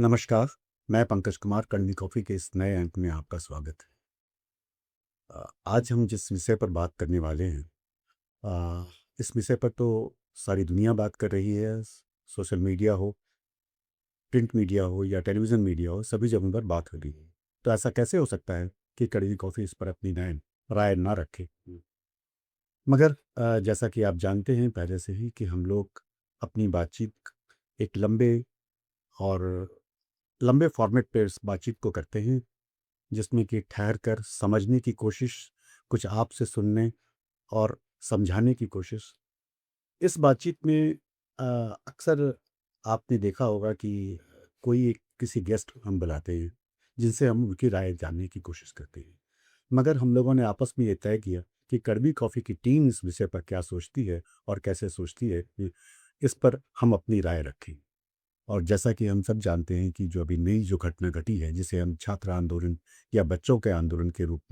नमस्कार, मैं पंकज कुमार कड़वी कॉफ़ी के इस नए अंक में आपका स्वागत है। आज हम जिस विषय पर बात करने वाले हैं, इस विषय पर तो सारी दुनिया बात कर रही है। सोशल मीडिया हो, प्रिंट मीडिया हो या टेलीविज़न मीडिया हो, सभी जगहों पर बात हो रही है। तो ऐसा कैसे हो सकता है कि कड़वी कॉफ़ी इस पर अपनी नए राय ना रखे? मगर जैसा कि आप जानते हैं पहले से ही कि हम लोग अपनी बातचीत एक और लंबे फॉर्मेट पे इस बातचीत को करते हैं, जिसमें कि ठहर कर समझने की कोशिश, कुछ आपसे सुनने और समझाने की कोशिश। इस बातचीत में अक्सर आपने देखा होगा कि कोई एक किसी गेस्ट हम बुलाते हैं, जिनसे हम उनकी राय जानने की कोशिश करते हैं। मगर हम लोगों ने आपस में ये तय किया कि कड़वी कॉफ़ी की टीम इस विषय पर क्या सोचती है और कैसे सोचती है, इस पर हम अपनी राय रखें। और जैसा कि हम सब जानते हैं कि जो अभी नई जो घटना घटी है, जिसे हम छात्र आंदोलन या बच्चों के आंदोलन के रूप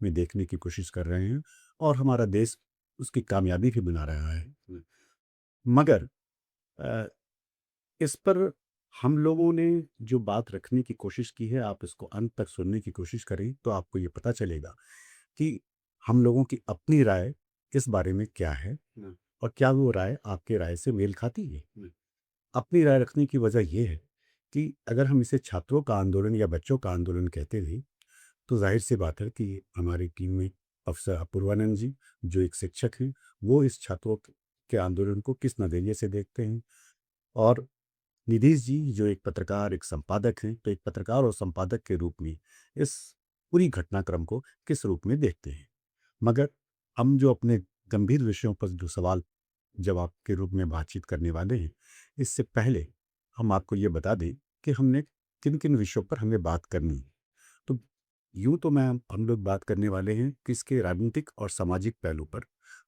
में देखने की कोशिश कर रहे हैं और हमारा देश उसकी कामयाबी भी बना रहा है। मगर अ, इस पर हम लोगों ने जो बात रखने की कोशिश की है, आप इसको अंत तक सुनने की कोशिश करें, तो आपको ये पता चलेगा कि हम लोगों की अपनी राय इस बारे में क्या है और क्या वो राय आपके राय से मेल खाती है। अपनी राय रखने की वजह ये है कि अगर हम इसे छात्रों का आंदोलन या बच्चों का आंदोलन कहते थे, तो जाहिर सी बात है कि हमारी टीम में अफसर अपूर्वानंद जी, जो एक शिक्षक हैं, वो इस छात्रों के आंदोलन को किस नज़रिए से देखते हैं, और निधीश जी, जो एक पत्रकार, एक संपादक हैं, तो एक पत्रकार और संपादक के रूप में इस पूरी घटनाक्रम को किस रूप में देखते हैं। मगर हम जो अपने गंभीर विषयों पर जो सवाल जवाब के रूप में बातचीत करने वाले हैं, इससे पहले हम आपको ये बता दें कि हमने किन-किन विषयों पर हमें बात करनी है। तो यूँ तो हम लोग बात करने वाले हैं किसके राजनीतिक और सामाजिक पहलू पर,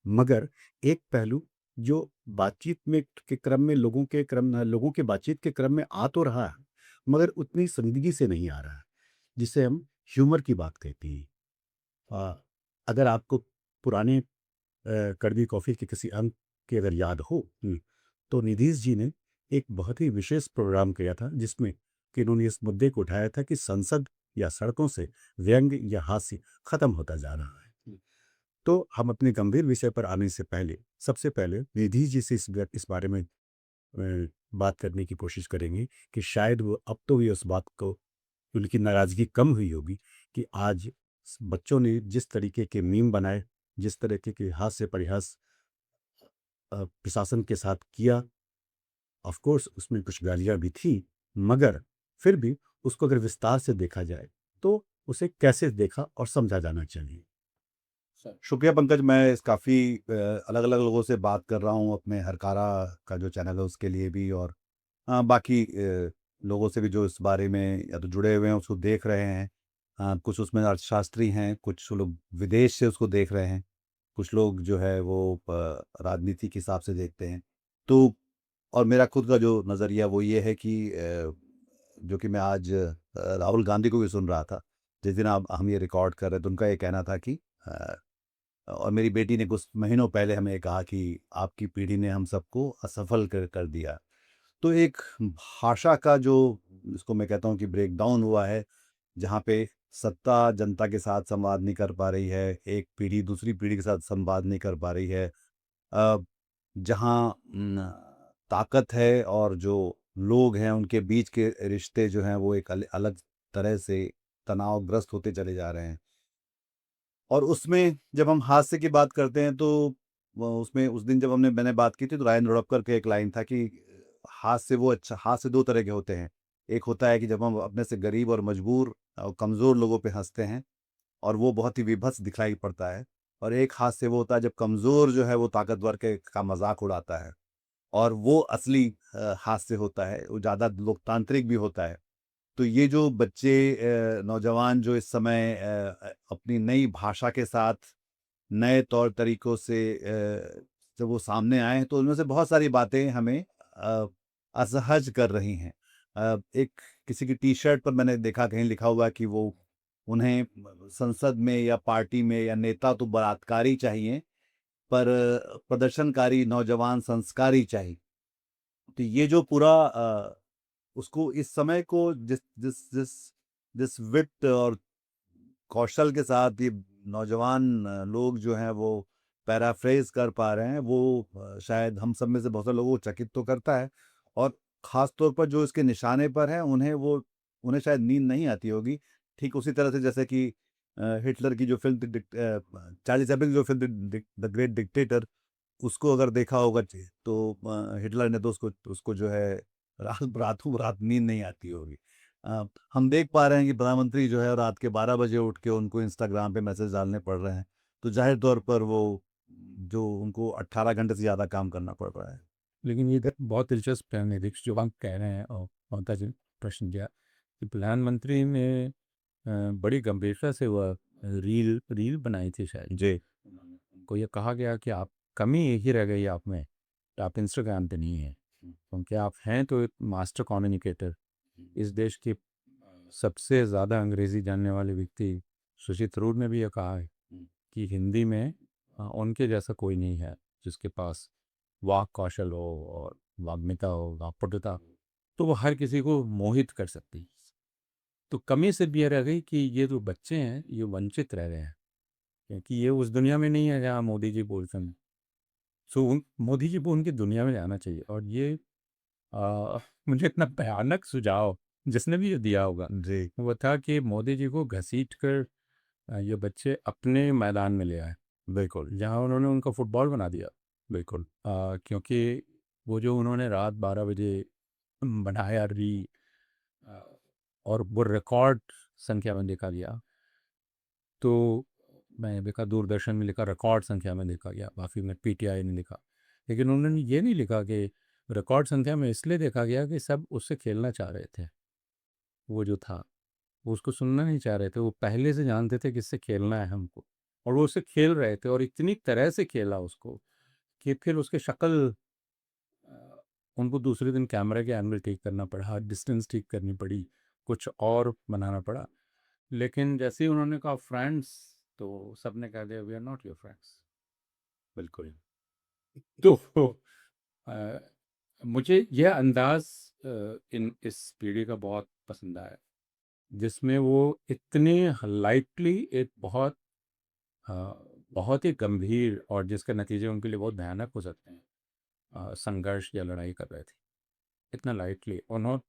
मगर एक पहलू जो बातचीत में के क्रम में लोगों के बातचीत के क्रम में आ तो रहा है, मगर उतनी संजीदगी से नहीं आ रहा है, जिसे हम ह्यूमर की बात कहते हैं। अगर आपको पुराने कड़वी कॉफ़ी के किसी अंक की अगर याद हो, तो निधीश जी ने एक बहुत ही विशेष प्रोग्राम किया था, जिसमें कि उन्होंने इस मुद्दे को उठाया था कि संसद या सड़कों से व्यंग्य या हास्य खत्म होता जा रहा है। तो हम अपने गंभीर विषय पर आने से पहले सबसे पहले निधि जी से इस बारे में बात करने की कोशिश करेंगे कि शायद वो अब तो भी उस बात को, उनकी नाराज़गी कम हुई होगी कि आज बच्चों ने जिस तरीके के मीम बनाए, जिस तरीके के हास्य परिहास प्रशासन के साथ किया। ऑफ कोर्स उसमें कुछ गालियाँ भी थी, मगर फिर भी उसको अगर विस्तार से देखा जाए, तो उसे कैसे देखा और समझा जाना चाहिए। शुक्रिया पंकज। मैं इस काफ़ी अलग-अलग लोगों से बात कर रहा हूँ, अपने हरकारा का जो चैनल है उसके लिए भी, और बाकी लोगों से भी जो इस बारे में या तो जुड़े हुए हैं, उसको देख रहे हैं। कुछ उसमें अर्थशास्त्री हैं, कुछ लोग विदेश से उसको देख रहे हैं, कुछ लोग जो है वो राजनीति के हिसाब से देखते हैं। तो और मेरा खुद का जो नज़रिया वो ये है कि जो कि मैं आज राहुल गांधी को भी सुन रहा था, जिस दिन आप हम ये रिकॉर्ड कर रहे थे, तो उनका ये कहना था कि और मेरी बेटी ने कुछ महीनों पहले हमें कहा कि आपकी पीढ़ी ने हम सबको असफल कर दिया। तो एक भाषा का जो, जिसको मैं कहता हूँ कि ब्रेकडाउन हुआ है, जहाँ पे सत्ता जनता के साथ संवाद नहीं कर पा रही है, एक पीढ़ी दूसरी पीढ़ी के साथ संवाद नहीं कर पा रही है। अ, जहाँ ताकत है और जो लोग हैं उनके बीच के रिश्ते जो हैं वो एक अलग तरह से तनावग्रस्त होते चले जा रहे हैं। और उसमें जब हम हास्य की बात करते हैं, तो उसमें उस दिन जब मैंने बात की थी, तो रायन रड़पकर का एक लाइन था कि हास्य 2 तरह के होते हैं। एक होता है कि जब हम अपने से गरीब और मजबूर और कमज़ोर लोगों पे हँसते हैं, और वो बहुत ही विभत्स दिखाई पड़ता है। और एक हास्य वो होता है जब कमज़ोर जो है वो ताकतवर के का मज़ाक उड़ाता है, और वो असली हास्य होता है, वो ज़्यादा लोकतांत्रिक भी होता है। तो ये जो बच्चे, नौजवान जो इस समय अपनी नई भाषा के साथ नए तौर तरीकों से जब वो सामने आए हैं, तो उनमें से बहुत सारी बातें हमें असहज कर रही हैं। एक किसी की टी-शर्ट पर मैंने देखा, कहीं लिखा हुआ है कि वो उन्हें संसद में या पार्टी में या नेता तो बलात्कारी चाहिए, पर प्रदर्शनकारी नौजवान संस्कारी चाहिए। तो ये जो पूरा उसको इस समय को जिस जिस जिस जिस वित्त और कौशल के साथ ये नौजवान लोग जो हैं वो पैराफ्रेज कर पा रहे हैं, वो शायद हम सब में से बहुत सारे लोगों को चकित तो करता है। और ख़ास तौर पर जो इसके निशाने पर हैं, उन्हें शायद नींद नहीं आती होगी। ठीक उसी तरह से जैसे कि हिटलर की जो फ़िल्म चार्ली चैपलिन की जो फ़िल्म द ग्रेट डिक्टेटर, उसको अगर देखा होगा तो हिटलर ने तो उसको जो है रातों रात नींद नहीं आती होगी। हम देख पा रहे हैं कि प्रधानमंत्री जो है रात के 12 बजे उठ के उनको इंस्टाग्राम पे मैसेज डालने पड़ रहे हैं, तो जाहिर तौर पर वो जो उनको 18 घंटे से ज़्यादा काम करना पड़ रहा है। लेकिन ये बहुत दिलचस्प है निरीक्ष जो आप कह रहे हैं, और बहुत अच्छा प्रश्न किया कि प्रधानमंत्री ने बड़ी गंभीरता से वह रील रील बनाई थी शायद। जी। को ये कहा गया कि आप कमी यही रह गई आप में, तो आप इंस्टाग्राम पे नहीं हैं, क्योंकि आप हैं तो एक मास्टर कम्युनिकेटर। इस देश के सबसे ज़्यादा अंग्रेज़ी जानने वाले व्यक्ति शशि थरूर ने भी ये कहा है कि हिंदी में उनके जैसा कोई नहीं है जिसके पास वाक कौशल हो और वाग्मिता हो, वाक्पटुता, तो वो हर किसी को मोहित कर सकती है। तो कमी सिर्फ ये रह गई कि ये जो बच्चे हैं ये वंचित रह रहे हैं, क्योंकि ये उस दुनिया में नहीं है जहाँ मोदी जी बोलते हैं। मोदी जी को उनकी दुनिया में जाना चाहिए। और ये मुझे इतना भयानक सुझाव जिसने भी ये दिया होगा जी। वो था कि मोदी जी को घसीट कर ये बच्चे अपने मैदान में ले आए, बिल्कुल। जहाँ उन्होंने उनका फुटबॉल बना दिया। बिल्कुल। क्योंकि वो जो उन्होंने रात 12 बजे बनाया अ, और वो रिकॉर्ड संख्या में देखा गया। तो मैंने देखा दूरदर्शन में लिखा रिकॉर्ड संख्या में देखा गया, बाकी में पीटीआई ने लिखा, लेकिन उन्होंने ये नहीं लिखा कि रिकॉर्ड संख्या में इसलिए देखा गया कि सब उससे खेलना चाह रहे थे। वो जो था वो उसको सुनना नहीं चाह रहे थे, वो पहले से जानते थे कि इससे खेलना है हमको, और वो उससे खेल रहे थे और इतनी तरह से खेला उसको कि फिर उसके शक्ल उनको दूसरे दिन कैमरे के एंगल ठीक करना पड़ा, डिस्टेंस ठीक करनी पड़ी, कुछ और बनाना पड़ा। लेकिन जैसे ही उन्होंने कहा फ्रेंड्स, तो सबने कह दिया we are not your friends. बिल्कुल। तो अ, मुझे यह अंदाज इन इस पीढ़ी का बहुत पसंद आया, जिसमें वो इतने लाइटली एक अ, बहुत ही गंभीर और जिसके नतीजे उनके लिए बहुत भयानक हो सकते हैं संघर्ष या लड़ाई कर रहे थे, इतना लाइटली उन्होंने।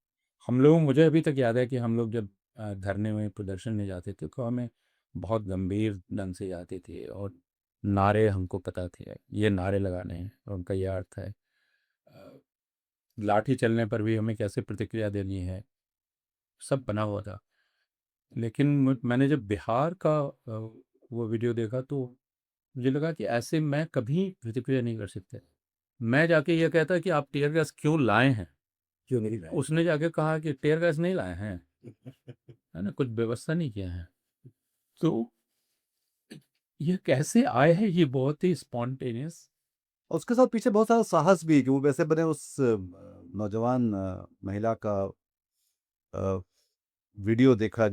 हम लोग, मुझे अभी तक याद है कि हम लोग जब धरने में प्रदर्शन में जाते थे तो हमें बहुत गंभीर ढंग से जाते थे, और नारे हमको पता थे ये नारे लगाने हैं और उनका यह अर्थ है। अ, लाठी चलने पर भी हमें कैसे प्रतिक्रिया देनी है, सब बना हुआ था। लेकिन मैंने जब बिहार का वो वीडियो देखा तो मुझे लगा कि ऐसे मैं कभी प्रतिक्रिया नहीं कर सकते। मैं जाके ये कहता कि आप टीयर गैस क्यों लाए हैं, क्यों नहीं लाए? उसने जाके कहा कि टीयर गैस नहीं लाए हैं, है ना, कुछ व्यवस्था नहीं किया है। तो ये कैसे आए हैं, ये बहुत ही स्पॉन्टेनियस। और उसके साथ पीछे बहुत सारा साहस भी है कि वो वैसे मैंने उस नौजवान महिला का अ, वीडियो देखा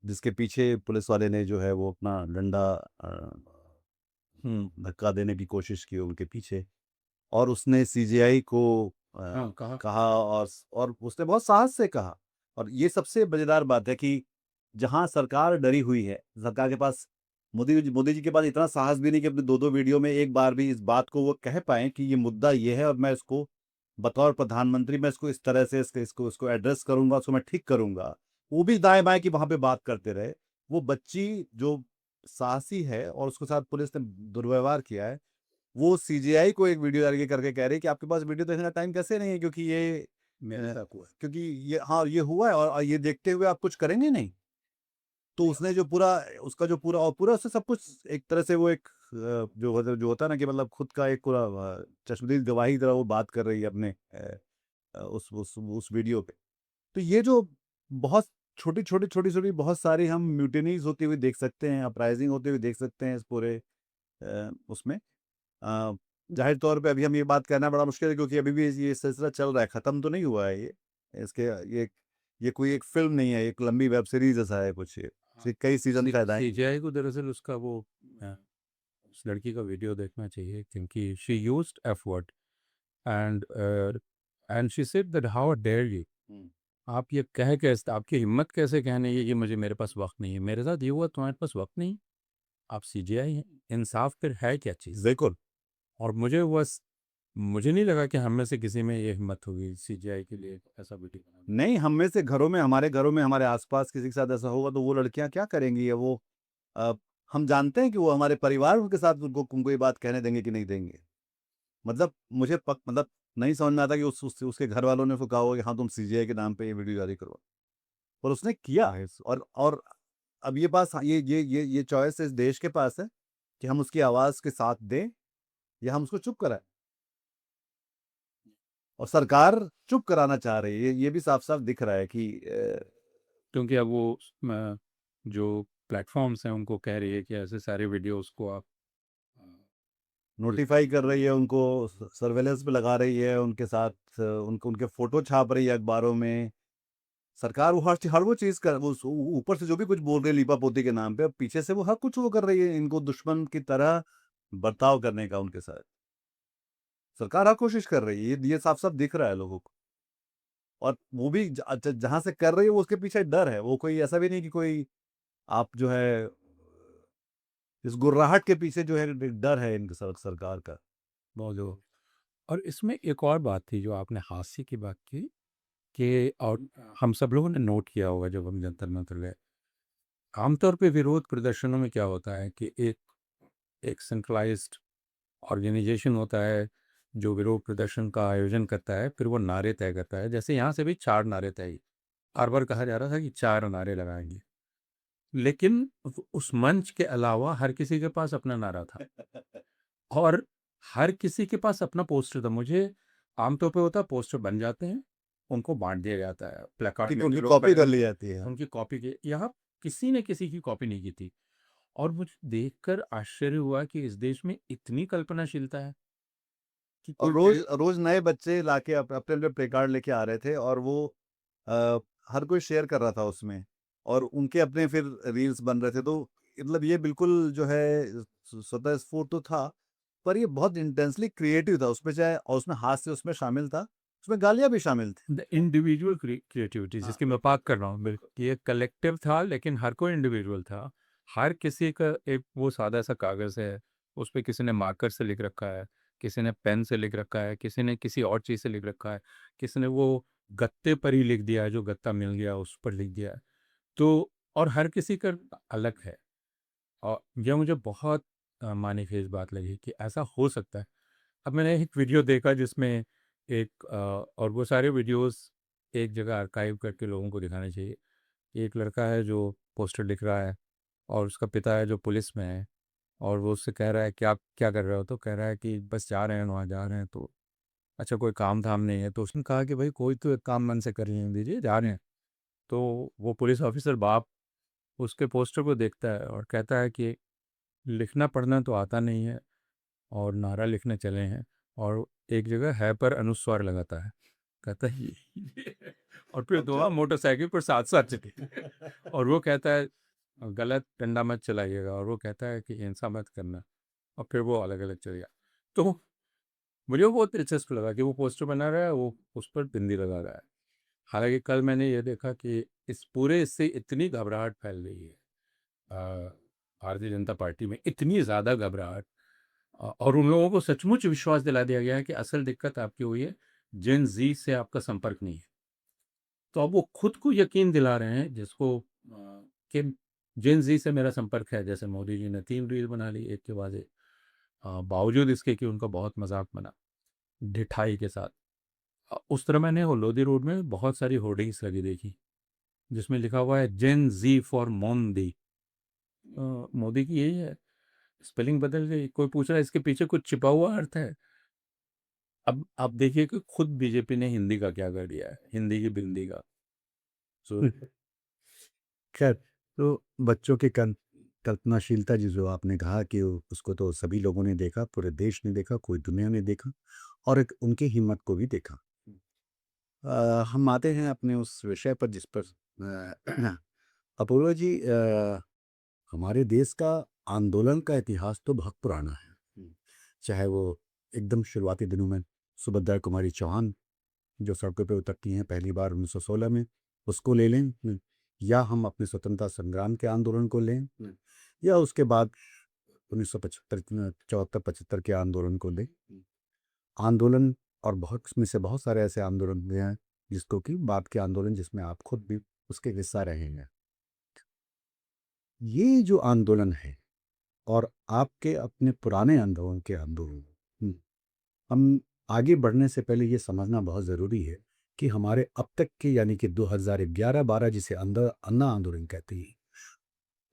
जिसके पीछे पुलिस वाले ने जो है वो अपना डंडा धक्का देने की कोशिश की उनके पीछे, और उसने सीजेआई को हाँ, कहा। कहा, और उसने बहुत साहस से कहा। और ये सबसे मजेदार बात है कि जहां सरकार डरी हुई है, सरकार के पास, मोदी जी के पास इतना साहस भी नहीं कि अपने दो दो वीडियो में एक बार भी इस बात को वो कह पाए कि ये मुद्दा ये है और मैं इसको बतौर प्रधानमंत्री मैं इसको इस तरह से इसको एड्रेस करूंगा, उसको मैं ठीक करूंगा। वो भी दाएं बाएं की वहां पे बात करते रहे। वो बच्ची जो साहसी है और उसके साथ पुलिस ने दुर्व्यवहार किया है, वो सीजीआई को एक वीडियो जारी करके कह रही है कि आपके पास वीडियो देखने का टाइम कैसे नहीं है, क्योंकि ये मेरे साथ हुआ है। क्योंकि ये, हाँ, ये हुआ है और ये देखते हुए आप कुछ करेंगे नहीं। तो उसने जो पूरा उसका जो पूरा और पूरा उससे सब कुछ एक तरह से वो एक जो होता है ना कि मतलब खुद का एक पूरा चश्मदीद गवाही की तरह वो बात कर रही है अपने उस वीडियो पे। तो ये जो बहुत छोटी-छोटी बहुत सारी हम म्यूटिनीज़ होती हुई देख सकते हैं, अपराइजिंग होते हुए देख सकते हैं इस पूरे उसमें। अ, ज़ाहिर तौर पे अभी हम ये बात कहना बड़ा मुश्किल है क्योंकि अभी भी ये सिलसिला चल रहा है, ख़त्म तो नहीं हुआ है ये। इसके ये कोई एक फ़िल्म नहीं है, एक लंबी वेब सीरीज़ जैसा है कुछ ये। कई सीज़न शायद आएँगे। सीजीआई को दरअसल उसका वो उस लड़की का वीडियो देखना चाहिए, क्योंकि she used F word. And and she said that how dare you, आप ये कह कैसे, आपकी हिम्मत कैसे कहने ये मुझे, मेरे पास वक्त नहीं है। मेरे साथ ये हुआ, तुम्हारे पास वक्त नहीं, आप सीजीआई हैं, इंसाफ फिर है क्या चीज़। बिल्कुल। और मुझे नहीं लगा कि हम में से किसी में ये हिम्मत होगी सीजीआई के लिए ऐसा वीडियो बनाने। नहीं, हम में से हमारे घरों में, हमारे आसपास किसी के साथ ऐसा होगा तो वो लड़कियां क्या करेंगी? या वो अ, हम जानते हैं कि वो हमारे परिवार के साथ उनको ये बात कहने देंगे कि नहीं देंगे। मतलब मुझे मतलब नहीं समझ में आता कि उसके घर वालों ने उसको कहा होगा कि हाँ तुम सीजीआई के नाम पे ये वीडियो जारी करवा, और उसने किया है। और अब ये पास ये चॉइस इस देश के पास है कि हम उसकी आवाज के साथ दें या हम उसको चुप कराएं। और सरकार चुप कराना चाह रही है, ये भी साफ साफ दिख रहा है कि क्योंकि अब वो जो प्लेटफॉर्म्स हैं उनको कह रही है कि ऐसे सारे वीडियोस को आप नोटिफाई कर रही है उनको, सर्वेलेंस पे लगा रही है उनके साथ, उनको उनके फोटो छाप रही है अखबारों में। सरकार वो हर वो चीज कर, वो ऊपर से जो भी कुछ बोल रही है लीपा पोती के नाम पे, अब पीछे से वो हर कुछ वो कर रही है इनको दुश्मन की तरह बर्ताव करने का उनके साथ। सरकार हर कोशिश कर रही है, ये साफ साफ दिख रहा है लोगों को। और वो भी जहां से कर रही है वो उसके पीछे डर है। वो कोई ऐसा भी नहीं कि कोई आप जो है इस गुर्राहट के पीछे जो है डर है इनके सरकार का। मौजूद। और इसमें एक और बात थी जो आपने हास्य की बात की कि, और हम सब लोगों ने नोट किया होगा जब हम जंतर मंतर गए, आमतौर पे विरोध प्रदर्शनों में क्या होता है कि एक सेंट्रलाइज्ड ऑर्गेनाइजेशन होता है जो विरोध प्रदर्शन का आयोजन करता है, फिर वो नारे तय करता है। जैसे यहाँ से भी 4 नारे तय, हर बार कहा जा रहा था कि 4 नारे लगाएंगे, लेकिन उस मंच के अलावा हर किसी के पास अपना नारा था और हर किसी के पास अपना पोस्टर था। मुझे आमतौर पे होता है पोस्टर बन जाते हैं, उनको बांट दिया जाता है, प्लेकार्ड उनकी कॉपी कर ली जाती है। उनकी कॉपी की। यहाँ किसी ने किसी की कॉपी नहीं की थी और मुझे देखकर आश्चर्य हुआ कि इस देश में इतनी कल्पनाशीलता है कि और कोई रोज रोज नए बच्चे लाके अपने अपने प्ले कार्ड लेके आ रहे थे, और वो आ, हर कोई शेयर कर रहा था उसमें, और उनके अपने फिर रील्स बन रहे थे। तो मतलब ये बिल्कुल जो है स्वतः स्फूर्त तो था, पर ये बहुत इंटेंसली क्रिएटिव था उसमें, चाहे और उसमें हास्य उसमें शामिल था, उसमें गालियां भी शामिल थी। द इंडिविजुअल क्रिएटिविटी हाँ जिसकी मैं बात कर रहा हूँ, बिल्कुल ये कलेक्टिव था लेकिन हर कोई इंडिविजुअल था। हर किसी का एक वो सादा सा कागज़ है, उस पे किसी ने मार्कर से लिख रखा है, किसी ने पेन से लिख रखा है, किसी ने किसी और चीज़ से लिख रखा है, किसी ने वो गत्ते पर ही लिख दिया है, जो गत्ता मिल गया उस पर लिख दिया है। तो और हर किसी का अलग है और यह मुझे बहुत मानीखेज बात लगी कि ऐसा हो सकता है। अब मैंने एक वीडियो देखा जिसमें और वो सारे वीडियोस एक जगह आर्काइव करके लोगों को दिखाने चाहिए। एक लड़का है जो पोस्टर लिख रहा है और उसका पिता है जो पुलिस में है और वो उससे कह रहा है कि आप क्या कर रहे हो, तो कह रहा है कि बस जा रहे हैं, वहाँ जा रहे हैं। तो अच्छा कोई काम धाम नहीं है, तो उसने कहा कि भाई कोई तो एक काम मन से कर लेने दीजिए, जा रहे हैं। तो वो पुलिस ऑफिसर बाप उसके पोस्टर को देखता है और कहता है कि लिखना पढ़ना तो आता नहीं है और नारा लिखने चले हैं, और एक जगह है पर अनुस्वार लगाता है, कहता है और फिर अच्छा। दोनों मोटरसाइकिल पर साथ साथ चले और वो कहता है गलत डंडा मत चलाइएगा, और वो कहता है कि हिंसा मत करना, और फिर वो अलग अलग चले गया। तो मुझे वो बहुत दिलचस्प लगा कि वो पोस्टर बना रहा है, वो उस पर बिंदी लगा रहा है। हालांकि कल मैंने ये देखा कि इस पूरे इससे इतनी घबराहट फैल गई है भारतीय जनता पार्टी में, इतनी ज़्यादा घबराहट, और उन लोगों को सचमुच विश्वास दिला दिया गया है कि असल दिक्कत आपकी हुई है, जेन जी से आपका संपर्क नहीं है। तो अब वो खुद को यकीन दिला रहे हैं जिसको कि जेन जी से मेरा संपर्क है। जैसे मोदी जी ने 3 रील बना ली एक के बाद एक, बावजूद इसके कि उनका बहुत मजाक बना ढिठाई के साथ। उस तरह मैंने वो लोधी रोड में बहुत सारी होर्डिंग्स लगी देखी जिसमें लिखा हुआ है जेन जी फॉर मोदी। मोदी की यही है, स्पेलिंग बदल गई। कोई पूछ रहा है इसके पीछे कुछ छिपा हुआ अर्थ है। अब आप देखिए कि खुद बीजेपी ने हिंदी का क्या कर दिया है, हिंदी की बिंदी का। सो खैर, तो बच्चों की कल्पनाशीलता जो आपने कहा कि उसको तो सभी लोगों ने देखा, पूरे देश ने देखा, कोई दुनिया ने देखा, और एक उनकी हिम्मत को भी देखा। हम आते हैं अपने उस विषय पर जिस पर अपूर्वा जी, हमारे देश का आंदोलन का इतिहास तो बहुत पुराना है। चाहे वो एकदम शुरुआती दिनों में सुभद्रा कुमारी चौहान जो सड़कों पे उतरती हैं पहली बार 1916 में, उसको ले लें, या हम अपने स्वतंत्रता संग्राम के आंदोलन को लें, या उसके बाद 1975 74 75 के आंदोलन को लें। आंदोलन, और बहुत इसमें से बहुत सारे ऐसे आंदोलन हुए हैं जिसको कि बाद के आंदोलन, जिसमें आप खुद भी उसके हिस्सा रहे हैं। ये जो आंदोलन है और आपके अपने पुराने अनुभवों के आंदोलन, हम आगे बढ़ने से पहले ये समझना बहुत ज़रूरी है कि हमारे अब तक के, यानी कि 2011-12 जिसे अन्ना आंदोलन कहते हैं,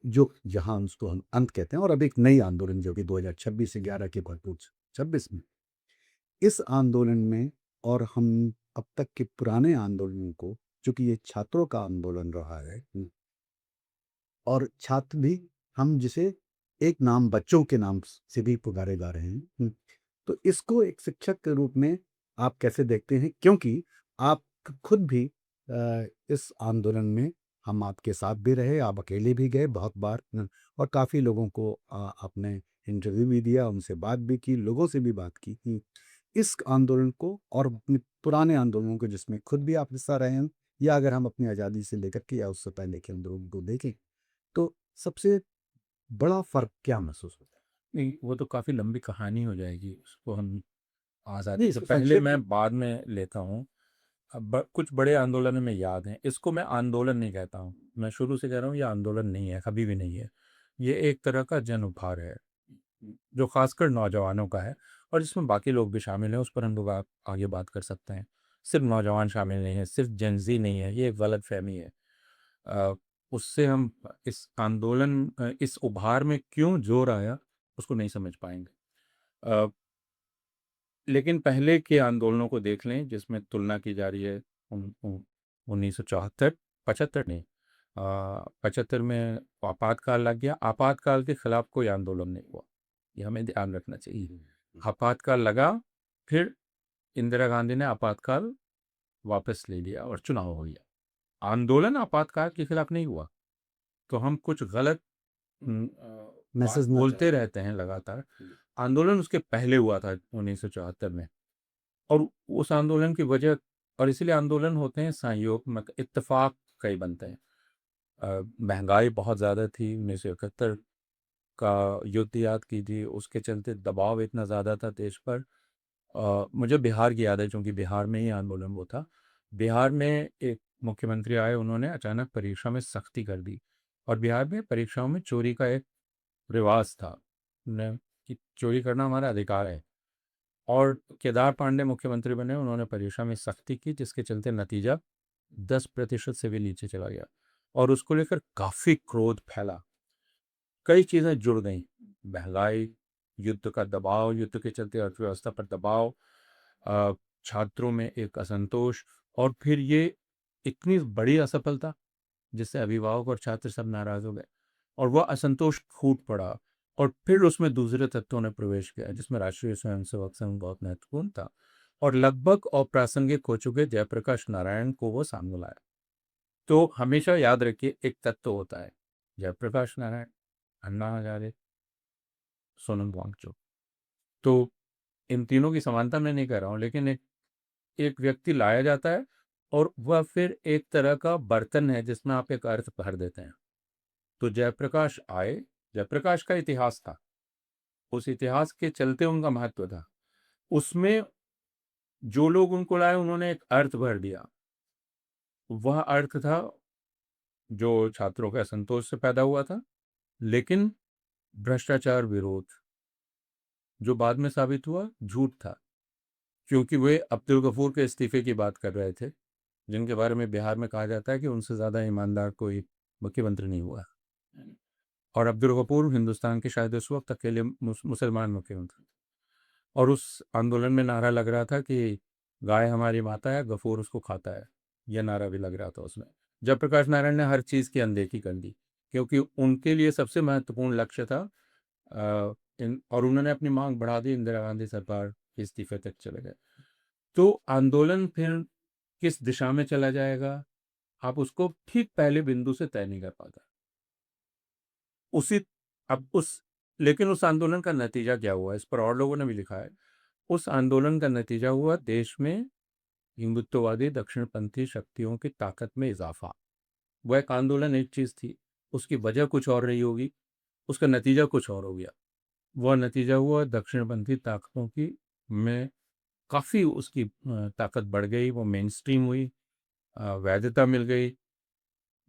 जो जहाँ उसको हम अंत कहते हैं, और अब एक नई आंदोलन जो कि 2026 से 11 के भरपूर 26 में, इस आंदोलन में और हम अब तक के पुराने आंदोलनों को, चूंकि ये छात्रों का आंदोलन रहा है, और छात्र भी हम जिसे एक नाम बच्चों के नाम से भी पुकारे जा रहे हैं, तो इसको एक शिक्षक के रूप में आप कैसे देखते हैं, क्योंकि आप खुद भी इस आंदोलन में, हम आपके साथ भी रहे, आप अकेले भी गए बहुत बार, और काफ़ी लोगों को आपने इंटरव्यू भी दिया, उनसे बात भी की, लोगों से भी बात की, इस आंदोलन को और अपने पुराने आंदोलनों को जिसमें खुद भी आप हिस्सा रहे हैं, या अगर हम अपनी आज़ादी से लेकर के या उससे पहले के आंदोलन को देखें, तो सबसे बड़ा फ़र्क क्या महसूस होता है? नहीं, वो तो काफ़ी लंबी कहानी हो जाएगी, उसको हम आज़ादी नहीं, से इसको पहले संक्षेप मैं में। बाद में लेता हूँ। अब कुछ बड़े आंदोलन में याद हैं, इसको मैं आंदोलन नहीं कहता हूँ, मैं शुरू से कह रहा हूँ ये आंदोलन नहीं है, कभी भी नहीं है। ये एक तरह का जन उपहार है, जो खासकर नौजवानों का है, और जिसमें बाकी लोग भी शामिल हैं, उस पर हम लोग आगे बात कर सकते हैं। सिर्फ नौजवान शामिल नहीं है, सिर्फ जेनजी नहीं है, ये एक गलत फहमी है। अ, उससे हम इस आंदोलन इस उभार में क्यों जोर आया, उसको नहीं समझ पाएंगे। अ, लेकिन पहले के आंदोलनों को देख लें, जिसमें तुलना की जा रही है 1974 75 नहीं, 75 में आपातकाल लग गया, आपातकाल के खिलाफ कोई आंदोलन नहीं हुआ, ये हमें ध्यान रखना चाहिए। आपातकाल लगा, फिर इंदिरा गांधी ने आपातकाल वापस ले लिया और चुनाव हो गया। आंदोलन आपातकाल के खिलाफ नहीं हुआ। तो हम कुछ गलत बात मैसेज ना बोलते चाहे। रहते हैं लगातार। आंदोलन उसके पहले हुआ था 1974 में, और उस आंदोलन की वजह, और इसीलिए आंदोलन होते हैं सहयोग, मत इत्तेफाक कई बनते हैं। महंगाई बहुत ज़्यादा थी, 1971 का युद्ध याद कीजिए, उसके चलते दबाव इतना ज़्यादा था देश पर। मुझे बिहार की याद है, क्योंकि बिहार में ही आंदोलन वो था। बिहार में एक मुख्यमंत्री आए, उन्होंने अचानक परीक्षा में सख्ती कर दी, और बिहार में परीक्षाओं में चोरी का एक रिवाज था कि चोरी करना हमारा अधिकार है। और केदार पांडे मुख्यमंत्री बने, उन्होंने परीक्षा में सख्ती की, जिसके चलते नतीजा 10% से भी नीचे चला गया, और उसको लेकर काफ़ी क्रोध फैला। कई चीज़ें जुड़ गई, महंगाई, युद्ध का दबाव, युद्ध के चलते अर्थव्यवस्था पर दबाव, छात्रों में एक असंतोष, और फिर ये इतनी बड़ी असफलता जिससे अभिभावक और छात्र सब नाराज हो गए, और वह असंतोष फूट पड़ा। और फिर उसमें दूसरे तत्वों ने प्रवेश किया, जिसमें राष्ट्रीय स्वयंसेवक संघ बहुत महत्वपूर्ण था, और लगभग अप्रासंगिक हो चुके जयप्रकाश नारायण को वो सामने लाया। तो हमेशा याद रखिए, एक तत्व होता है, जयप्रकाश नारायण, अन्ना हजारे, सोनम वांगचुक। तो इन तीनों की समानता मैं नहीं कर रहा हूँ, लेकिन एक व्यक्ति लाया जाता है, और वह फिर एक तरह का बर्तन है जिसमें आप एक अर्थ भर देते हैं। तो जयप्रकाश आए, जयप्रकाश का इतिहास था, उस इतिहास के चलते उनका महत्व था, उसमें जो लोग उनको लाए उन्होंने एक अर्थ भर दिया। वह अर्थ था जो छात्रों के असंतोष से पैदा हुआ था, लेकिन भ्रष्टाचार विरोध, जो बाद में साबित हुआ झूठ था, क्योंकि वे अब्दुल गफूर के इस्तीफे की बात कर रहे थे, जिनके बारे में बिहार में कहा जाता है कि उनसे ज़्यादा ईमानदार कोई मुख्यमंत्री नहीं हुआ। और अब्दुल गफूर हिंदुस्तान के शायद उस वक्त अकेले मुसलमान मुख्यमंत्री थे। और उस आंदोलन में नारा लग रहा था कि गाय हमारी माता है, गफूर उसको खाता है, यह नारा भी लग रहा था उसमें। जयप्रकाश नारायण ने हर चीज़ की अनदेखी कर दी, क्योंकि उनके लिए सबसे महत्वपूर्ण लक्ष्य था, और उन्होंने अपनी मांग बढ़ा दी, इंदिरा गांधी सरकार के इस्तीफे तक चले गए। तो आंदोलन फिर किस दिशा में चला जाएगा, आप उसको ठीक पहले बिंदु से तय नहीं कर पाता। उसी अब उस लेकिन उस आंदोलन का नतीजा क्या हुआ, इस पर और लोगों ने भी लिखा है। उस आंदोलन का नतीजा हुआ, देश में हिंदुत्ववादी दक्षिणपंथी शक्तियों की ताकत में इजाफा। वह एक आंदोलन एक चीज़ थी, उसकी वजह कुछ और रही होगी, उसका नतीजा कुछ और हो गया। वह नतीजा हुआ दक्षिणपंथी ताकतों की में काफ़ी उसकी ताकत बढ़ गई, वो मेन स्ट्रीम हुई, वैधता मिल गई।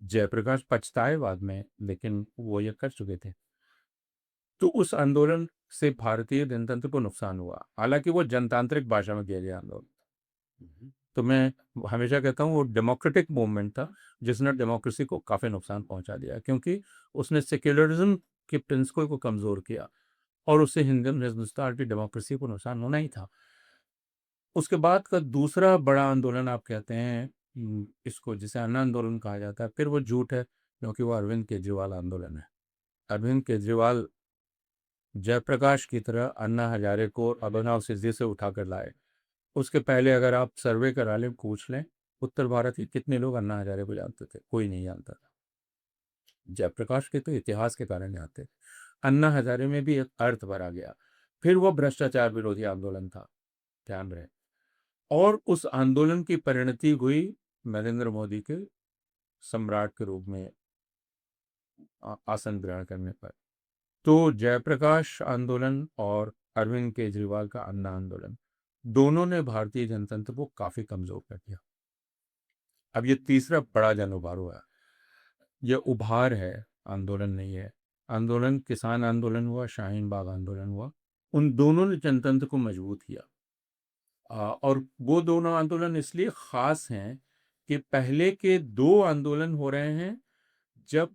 जयप्रकाश पछताए बाद में, लेकिन वो ये कर चुके थे। तो उस आंदोलन से भारतीय जनतंत्र को नुकसान हुआ, हालांकि वो जनतांत्रिक भाषा में किया गया आंदोलन। तो मैं हमेशा कहता हूँ वो डेमोक्रेटिक मूवमेंट था जिसने डेमोक्रेसी को काफ़ी नुकसान पहुंचा दिया, क्योंकि उसने सेक्युलरिज्म के प्रिंसिपल को कमज़ोर किया और उससे हिंदुस्तान की डेमोक्रेसी को नुकसान होना ही था। उसके बाद का दूसरा बड़ा आंदोलन आप कहते हैं, इसको जिसे अन्ना आंदोलन कहा जाता है, फिर वो झूठ है क्योंकि वो अरविंद केजरीवाल आंदोलन है। अरविंद केजरीवाल जयप्रकाश की तरह अन्ना हजारे को अभिनव सिद्धि से उठा कर लाए। उसके पहले अगर आप सर्वे करा लें, पूछ लें उत्तर भारत के कितने लोग अन्ना हजारे को जानते थे, कोई नहीं जानता था। जयप्रकाश के तो इतिहास के कारण जानते थे। अन्ना हजारे में भी एक अर्थ भरा गया। फिर वो भ्रष्टाचार विरोधी आंदोलन था, ध्यान रहे, और उस आंदोलन की परिणति हुई नरेंद्र मोदी के सम्राट के रूप में आसन ग्रहण करने पर। तो जयप्रकाश आंदोलन और अरविंद केजरीवाल का अन्ना आंदोलन, दोनों ने भारतीय जनतंत्र को काफी कमजोर कर दिया। अब ये तीसरा बड़ा जन उभार हुआ, यह उभार है, आंदोलन नहीं है। आंदोलन, किसान आंदोलन हुआ, शाहीन बाग आंदोलन हुआ, उन दोनों ने जनतंत्र को मजबूत किया। और वो दोनों आंदोलन इसलिए खास हैं कि पहले के दो आंदोलन हो रहे हैं जब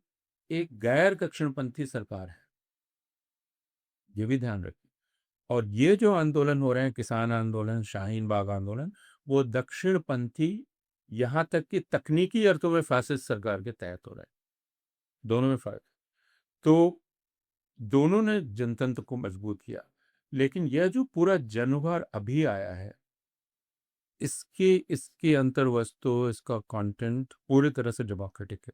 एक गैर दक्षिणपंथी सरकार है, ये भी ध्यान रखिए। और ये जो आंदोलन हो रहे हैं, किसान आंदोलन, शाहीन बाग आंदोलन, वो दक्षिणपंथी, यहां तक कि तकनीकी अर्थों में फासिस्ट सरकार के तहत हो रहे हैं, दोनों में फर्क। तो दोनों ने जनतंत्र को मजबूत किया, लेकिन यह जो पूरा जनउभार अभी आया है, इसकी अंतर्वस्तु, इसका कंटेंट पूरी तरह से डेमोक्रेटिक है,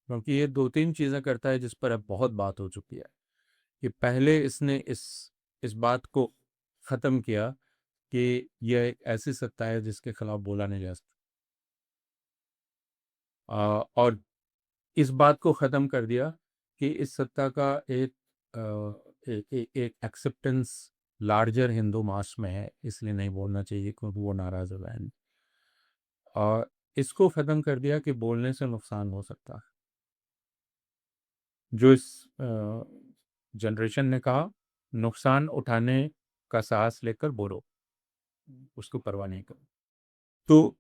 क्योंकि ये दो तीन चीजें करता है जिस पर अब बहुत बात हो चुकी है। कि पहले इसने इस बात को खत्म किया कि यह एक ऐसी सत्ता है जिसके खिलाफ बोला नहीं जा सकता, और इस बात को खत्म कर दिया कि इस सत्ता का एक एक्सेप्टेंस लार्जर हिंदू मास में है, इसलिए नहीं बोलना चाहिए क्योंकि वो नाराज हो रहे हैं। और इसको खत्म कर दिया कि बोलने से नुकसान हो सकता है। जो इस जनरेशन ने कहा, नुकसान उठाने का साहस लेकर बोलो, उसको परवाह नहीं करो। तो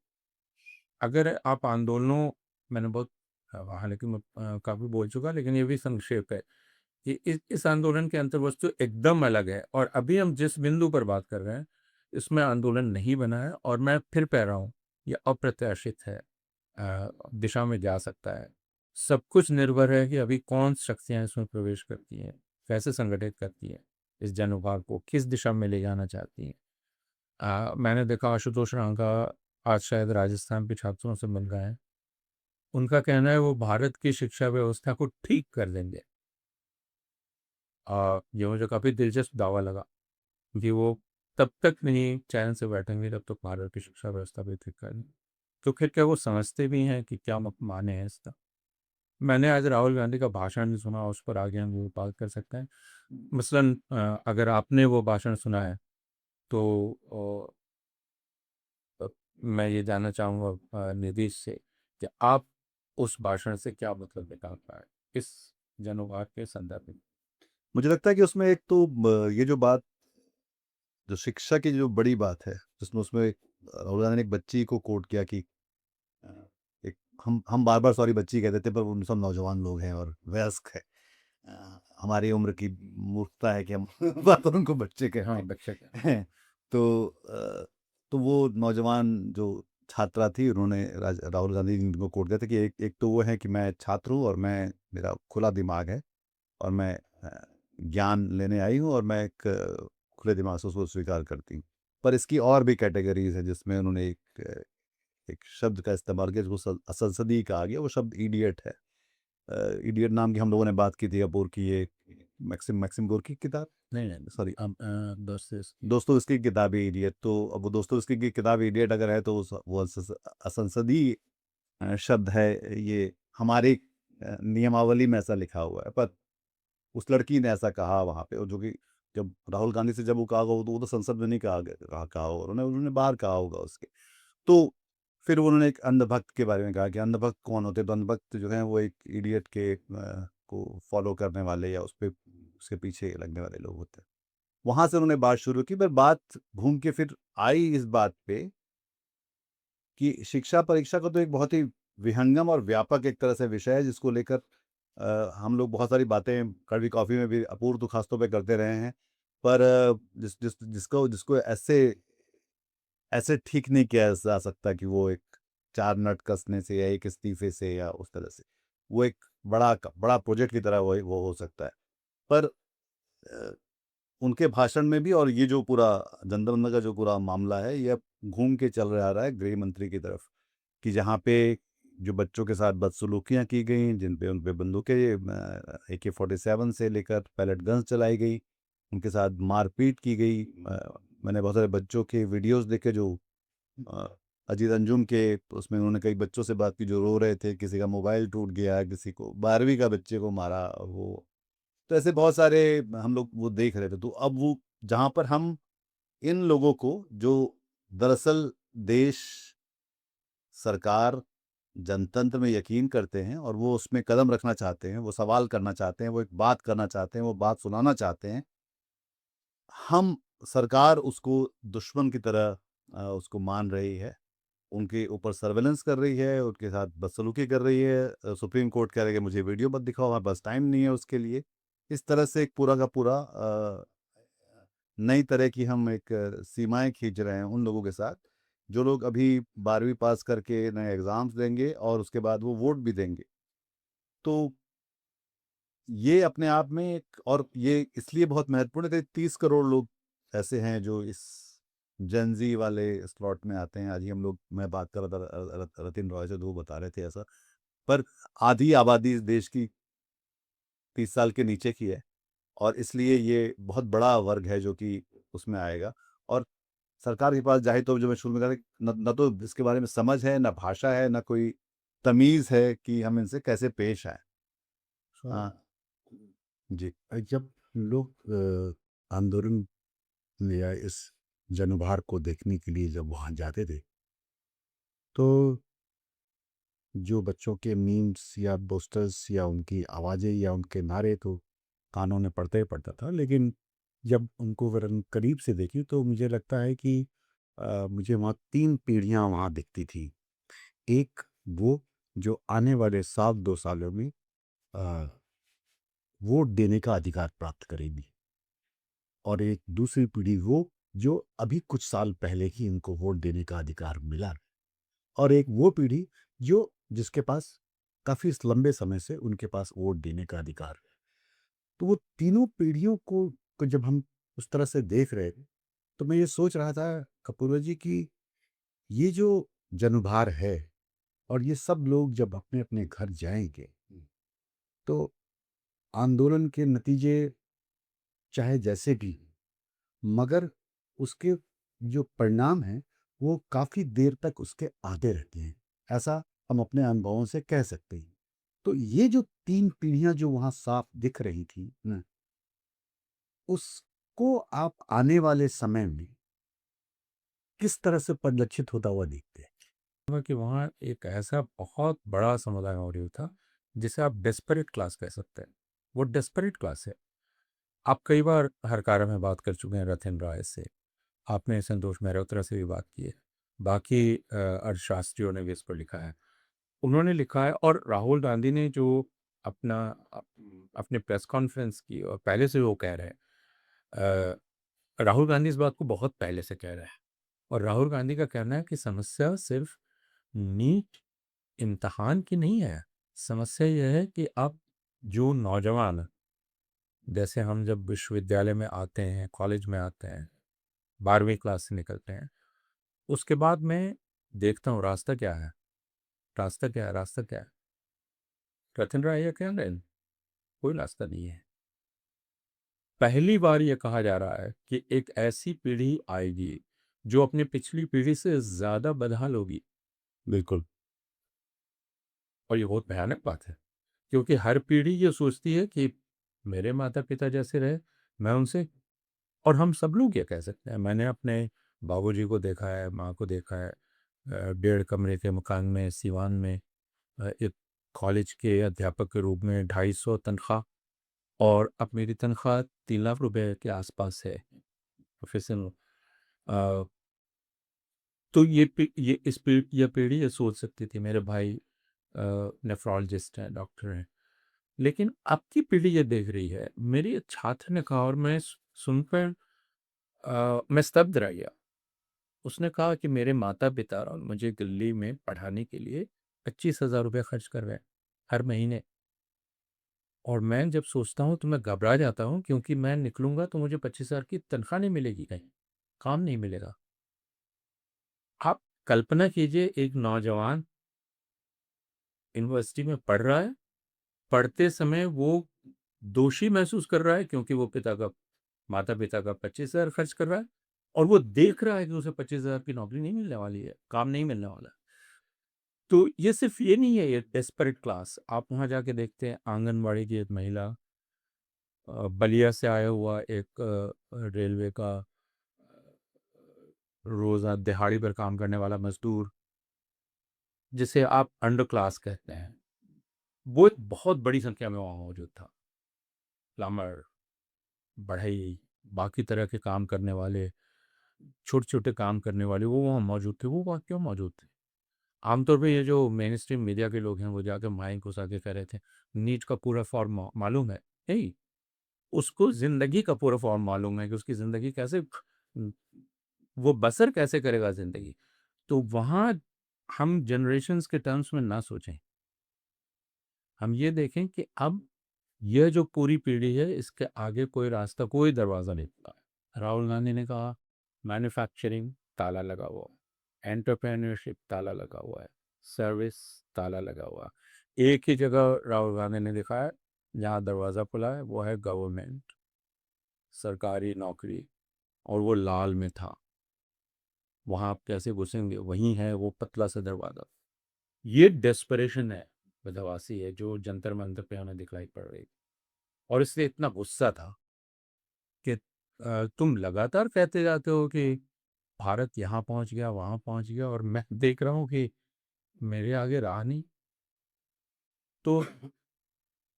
अगर आप आंदोलनों, मैंने बहुत, हालांकि मैं काफ़ी बोल चुका, लेकिन ये भी संक्षेप है कि इस आंदोलन के अंतर्वस्तु एकदम अलग है। और अभी हम जिस बिंदु पर बात कर रहे हैं, इसमें आंदोलन नहीं बना है, और मैं फिर कह रहा हूँ ये अप्रत्याशित है, दिशा में जा सकता है। सब कुछ निर्भर है कि अभी कौन शक्तियाँ इसमें प्रवेश करती हैं, कैसे संगठित करती हैं, इस जन उभार को किस दिशा में ले जाना चाहती हैं। मैंने देखा आशुतोष रांगा आज शायद राजस्थान के छात्रों से मिल रहे हैं, उनका कहना है वो भारत की शिक्षा व्यवस्था को ठीक कर देंगे। ये मुझे काफ़ी दिलचस्प दावा लगा कि वो तब तक नहीं चैन से बैठेंगे जब तक भारत की शिक्षा व्यवस्था भी ठीक कर दें। तो फिर क्या वो समझते भी हैं कि क्या माने हैं इसका? मैंने आज राहुल गांधी का भाषण नहीं सुना, उस पर आगे हम वो बात कर सकते हैं। मसलन अगर आपने वो भाषण सुना है तो मैं ये जानना चाहूँगा नीतीश से कि आप उस भाषण से क्या मतलब निकाल पाए इस जनउभार के संदर्भ में। मुझे लगता है कि उसमें एक तो ये जो बात, जो शिक्षा की जो बड़ी बात है, जिसमें उसमें राहुल गांधी ने एक बच्ची को कोट किया कि अ, एक हम बार-बार सॉरी बच्ची कहते थे, पर वो सब नौजवान लोग हैं और वयस्क है। हमारी उम्र की मूर्खता है कि हम बार-बार उनको बच्चे कहते हाँ, हैं। बच्चे का। तो तो वो नौजवान जो छात्रा थी, उन्होंने राहुल गांधी जी को कोट किया था कि एक तो वो है कि मैं छात्र हूँ और मेरा खुला दिमाग है और मैं ज्ञान लेने आई हूँ और मैं एक खुले दिमाग से उसको स्वीकार करती हूँ। पर इसकी और भी कैटेगरीज है, जिसमें उन्होंने एक शब्द का इस्तेमाल किया जिसको असंसदीय कहा गया, वो शब्द इडियट है। इडियट नाम की हम लोगों ने बात की थी अपूर की, ये मैक्सिम गोर्की की किताब, नहीं नहीं सॉरी, दोस्तों दोस्तोवस्की की किताब है इडियट। तो अब वो दोस्तोवस्की की किताब इडियट अगर है तो वो असंसदीय शब्द है। ये हमारी नियमावली में ऐसा लिखा हुआ है, पर उस लड़की ने ऐसा कहा वहाँ पे, और जो कि जब राहुल गांधी से जब वो कहा होगा तो वो तो संसद में नहीं कहा होगा, उन्होंने उन्होंने बाहर कहा होगा उसके। तो फिर उन्होंने एक अंधभक्त के बारे में कहा कि अंधभक्त कौन होते हैं, तो अंधभक्त जो है वो एक इडियट के को फॉलो करने वाले या उस पे उसके पीछे लगने वाले लोग होते हैं। वहां से उन्होंने बात शुरू की, पर बात घूम के फिर आई इस बात पे कि शिक्षा परीक्षा का तो एक बहुत ही विहंगम और व्यापक एक तरह से विषय है, जिसको लेकर हम लोग बहुत सारी बातें कड़वी कॉफ़ी में भी अपूर्व खासतौर पे करते रहे हैं। पर जिसको जिसको ऐसे ऐसे ठीक नहीं किया जा सकता कि वो एक 4 नट कसने से या एक इस्तीफे से या उस तरह से, वो एक बड़ा प्रोजेक्ट की तरह वो हो सकता है। पर अ, उनके भाषण में भी, और ये जो पूरा जनगण मन का जो पूरा मामला है, ये अब घूम के चल रहा है गृह मंत्री की तरफ, कि जहाँ पे जो बच्चों के साथ बदसलूकियाँ की गई, जिन पे उन पे बंदूकें AK-47 से लेकर पैलेट गन्स चलाई गई, उनके साथ मारपीट की गई। मैंने बहुत सारे बच्चों के वीडियोज़ देखे जो अ, अजीत अंजुम के, उसमें उन्होंने कई बच्चों से बात की जो रो रहे थे, किसी का मोबाइल टूट गया, किसी को 12वीं का बच्चे को मारा वो। तो ऐसे बहुत सारे हम लोग वो देख रहे थे। तो अब वो जहाँ पर हम इन लोगों को जो दरअसल देश, सरकार, जनतंत्र में यकीन करते हैं और वो उसमें कदम रखना चाहते हैं, वो सवाल करना चाहते हैं, वो एक बात करना चाहते हैं, वो बात सुनाना चाहते हैं, हम सरकार उसको दुश्मन की तरह उसको मान रही है, उनके ऊपर सर्वेलेंस कर रही है, उनके साथ बदसलूकी कर रही है। सुप्रीम कोर्ट कह रहा है कि मुझे वीडियो मत दिखाओ, हमारे पास टाइम नहीं है उसके लिए। इस तरह से एक पूरा का पूरा नई तरह की हम एक सीमाएँ खींच रहे हैं उन लोगों के साथ, जो लोग अभी 12वीं पास करके नए एग्ज़ाम्स देंगे और उसके बाद वो वोट भी देंगे। तो ये अपने आप में एक, और ये इसलिए बहुत महत्वपूर्ण है कि 30 करोड़ लोग ऐसे हैं जो इस जेन ज़ी वाले स्लॉट में आते हैं। आज ही हम लोग, मैं बात कर रहा था रतिन रॉय से, तो वो बता रहे थे ऐसा। पर आधी आबादी इस देश की 30 साल के नीचे की है, और इसलिए ये बहुत बड़ा वर्ग है जो कि उसमें आएगा। और सरकार के पास जाहिर तौर, जो मैं शुरू में कहा था, न तो इसके बारे में समझ है, ना भाषा है, ना कोई तमीज़ है कि हम इनसे कैसे पेश आएँ। सो हाँ, जी। जब लोग आंदोलन या इस जनभार को देखने के लिए जब वहाँ जाते थे, तो जो बच्चों के मीम्स या पोस्टर्स या उनकी आवाज़ें या उनके नारे तो कानों में पड़ता ही पड़ता था, लेकिन जब उनको वरन करीब से देखी तो मुझे लगता है कि मुझे वहाँ 3 पीढ़ियाँ वहाँ दिखती थी। एक वो जो आने वाले साल 2 सालों में अ, वोट देने का अधिकार प्राप्त करेगी, और एक दूसरी पीढ़ी वो जो अभी कुछ साल पहले ही इनको वोट देने का अधिकार मिला, और एक वो पीढ़ी जो जिसके पास काफ़ी लंबे समय से उनके पास वोट देने का अधिकार है। तो वो तीनों पीढ़ियों को जब हम उस तरह से देख रहे थे, तो मैं ये सोच रहा था कपूर जी कि ये जो जनभार है और ये सब लोग जब अपने-अपने घर जाएँगे, तो आंदोलन के नतीजे चाहे जैसे भी हों, मगर उसके जो परिणाम हैं, वो काफ़ी देर तक उसके आते रहते हैं। ऐसा हम अपने अनुभवों से कह सकते हैं। तो ये जो 3 पीढ़ियाँ जो वहाँ साफ दिख रही थी न, उसको आप आने वाले समय में किस तरह से परिलक्षित होता हुआ देखते हैं? हुआ कि वहाँ एक ऐसा बहुत बड़ा समुदाय मौजूद था जिसे आप डेस्परेट क्लास कह सकते हैं। वो डेस्परेट क्लास है। आप कई बार हरकारा में बात कर चुके हैं रथिन राय से, आपने संतोष मेहरोत्रा से भी बात की है, बाकी अर्थशास्त्रियों ने भी इस पर लिखा है। उन्होंने लिखा है, और राहुल गांधी ने जो अपना अपने प्रेस कॉन्फ्रेंस की, और पहले से वो कह रहे हैं, राहुल गांधी इस बात को बहुत पहले से कह रहे हैं, और राहुल गांधी का कहना है कि समस्या सिर्फ नीट इम्तहान की नहीं है। समस्या यह है कि अब जो नौजवान, जैसे हम जब विश्वविद्यालय में आते हैं, कॉलेज में आते हैं, 12वीं क्लास से निकलते हैं, उसके बाद मैं देखता हूँ रास्ता क्या है, रास्ता क्या है, रास्ता क्या है। रतन राय ये कह रहे हैं, कोई रास्ता नहीं है। पहली बार ये कहा जा रहा है कि एक ऐसी पीढ़ी आएगी जो अपनी पिछली पीढ़ी से ज़्यादा बदहाल होगी। बिल्कुल। और ये बहुत भयानक बात है, क्योंकि हर पीढ़ी ये सोचती है कि मेरे माता-पिता जैसे रहे, मैं उनसे। और हम सब लोग ये कह सकते हैं। मैंने अपने बाबूजी को देखा है, माँ को देखा है, डेढ़ कमरे के मकान में सिवान में, एक कॉलेज के अध्यापक के रूप में 250 तनख्वाह, और अब मेरी तनख्वाह 3 लाख रुपए के आसपास है, प्रोफेशनल। अ, तो ये पीढ़ी ये सोच सकती थी। मेरे भाई नेफ्रोलॉजिस्ट हैं, डॉक्टर हैं। लेकिन अब की पीढ़ी ये देख रही है। मेरी एक छात्र ने कहा, और मैं सुनकर मैं स्तब्ध रह गया। उसने कहा कि मेरे माता-पिता मुझे दिल्ली में पढ़ाने के लिए 25,000 रुपए खर्च कर रहे हैं हर महीने। और मैं जब सोचता हूँ तो मैं घबरा जाता हूँ, क्योंकि मैं निकलूँगा तो मुझे 25,000 की तनख्वाह नहीं मिलेगी कहीं, काम नहीं मिलेगा। आप कल्पना कीजिए, एक नौजवान यूनिवर्सिटी में पढ़ रहा है, पढ़ते समय वो दोषी महसूस कर रहा है, क्योंकि वो माता-पिता का 25,000 खर्च कर रहा है, और वो देख रहा है कि उसे 25,000 की नौकरी नहीं मिलने वाली है, काम नहीं मिलने वाला है। तो ये सिर्फ ये नहीं है, ये डेस्परेट क्लास। आप वहाँ जाके देखते हैं, आंगनबाड़ी की एक महिला, बलिया से आया हुआ एक रेलवे का रोज़ा दिहाड़ी पर काम करने वाला मज़दूर, जिसे आप अंडर क्लास कहते हैं, वो एक बहुत बड़ी संख्या में वहाँ मौजूद था। प्लम्बर, बढ़ई, बाकी तरह के काम करने वाले, छोटे-छोटे काम करने वाले, वो वहाँ मौजूद थे। वो वहाँ क्यों मौजूद थे? आमतौर पे ये जो मेन स्ट्रीम मीडिया के लोग हैं, वो जाके माइक घुसा के कह रहे थे, नीट का पूरा फॉर्म मालूम है? नहीं, उसको ज़िंदगी का पूरा फॉर्म मालूम है कि उसकी ज़िंदगी कैसे वो बसर कैसे करेगा ज़िंदगी। तो वहाँ हम जनरेशंस के टर्म्स में ना सोचें। हम ये देखें कि अब यह जो पूरी पीढ़ी है, इसके आगे कोई रास्ता, कोई दरवाज़ा नहीं खुला है। राहुल गांधी ने कहा, मैन्युफैक्चरिंग ताला लगा हुआ है, एंटरप्रेन्योरशिप ताला लगा हुआ है, सर्विस ताला लगा हुआ है। एक ही जगह राहुल गांधी ने दिखाया जहाँ दरवाज़ा खुला है, वो है गवर्नमेंट, सरकारी नौकरी, और वो लाल में था। वहाँ आप कैसे घुसेंगे? वहीं है वो पतला सा दरवाज़ा। ये डेस्परेशन है, बदहवासी है, जो जंतर मंतर पे हमें दिखलाई पड़ रही। और इसलिए इतना गुस्सा था कि तुम लगातार कहते जाते हो कि भारत यहाँ पहुँच गया, वहाँ पहुँच गया, और मैं देख रहा हूँ कि मेरे आगे रहा नहीं। तो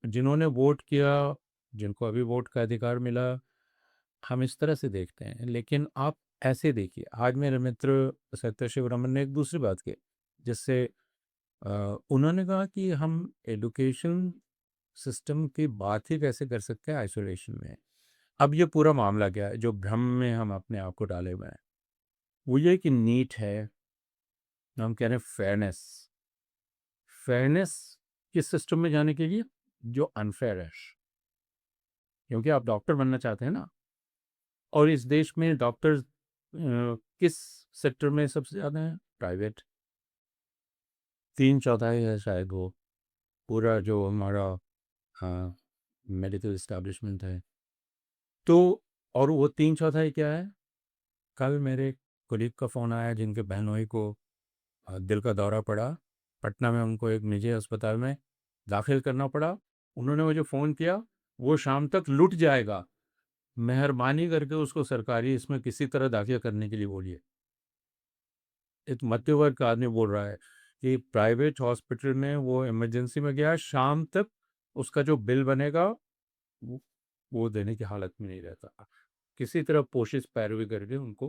जिन्होंने वोट किया, जिनको अभी वोट का अधिकार मिला, हम इस तरह से देखते हैं। लेकिन आप ऐसे देखिए, आज मेरे मित्र सत्य शिवरामन ने एक दूसरी बात की, जिससे उन्होंने कहा कि हम एजुकेशन सिस्टम की बात ही कैसे कर सकते हैं आइसोलेशन में। अब ये पूरा मामला क्या है, जो भ्रम में हम अपने आप को डाले हुए हैं, वो ये कि नीट है, हम कह रहे हैं फेयरनेस। फेयरनेस किस सिस्टम में जाने के लिए? जो अनफेयर है, क्योंकि आप डॉक्टर बनना चाहते हैं ना। और इस देश में डॉक्टर किस सेक्टर में सबसे ज़्यादा हैं? प्राइवेट। 3/4 है शायद वो पूरा जो हमारा मेडिकल इस्टेब्लिशमेंट है। तो और वो 3/4 क्या है? कल मेरे कोलीग का फ़ोन आया, जिनके बहनोई को दिल का दौरा पड़ा। पटना में उनको एक निजी अस्पताल में दाखिल करना पड़ा। उन्होंने मुझे फ़ोन किया, वो शाम तक लुट जाएगा, मेहरबानी करके उसको सरकारी इसमें किसी तरह दाखिल करने के लिए बोलिए। एक मध्य वर्ग का आदमी बोल रहा है कि प्राइवेट हॉस्पिटल में वो इमरजेंसी में गया, शाम तक उसका जो बिल बनेगा वो वो देने की हालत में नहीं रहता। किसी तरह पोशिश पैरवी करके उनको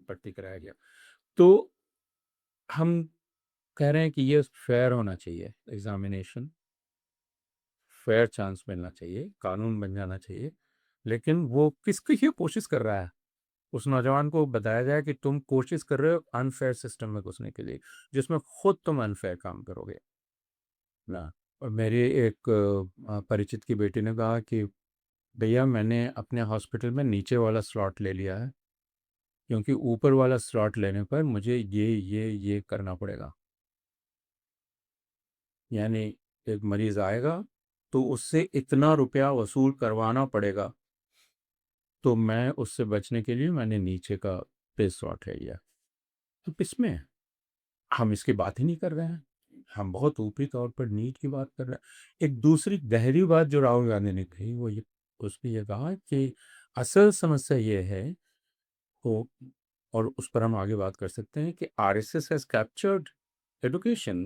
भर्ती कराया गया। तो हम कह रहे हैं कि ये फेयर होना चाहिए एग्जामिनेशन, फेयर चांस मिलना चाहिए, कानून बन जाना चाहिए। लेकिन वो किसकी ये कोशिश कर रहा है? उस नौजवान को बताया जाए कि तुम कोशिश कर रहे हो अनफेयर सिस्टम में घुसने के लिए, जिसमें खुद तुम अनफेयर काम करोगे ना। और मेरी एक परिचित की बेटी ने कहा कि भैया, मैंने अपने हॉस्पिटल में नीचे वाला स्लॉट ले लिया है, क्योंकि ऊपर वाला स्लॉट लेने पर मुझे ये करना पड़ेगा। यानी एक मरीज़ आएगा तो उससे इतना रुपया वसूल करवाना पड़ेगा तो मैं उससे बचने के लिए मैंने नीचे का पेज शॉट है लिया। अब इसमें हम इसकी बात ही नहीं कर रहे हैं, हम बहुत ऊपरी तौर पर नीट की बात कर रहे हैं। एक दूसरी गहरी बात जो राहुल गांधी ने कही वो ये, उसने ये कहा कि असल समस्या ये है वो, और उस पर हम आगे बात कर सकते हैं कि RSS has captured education.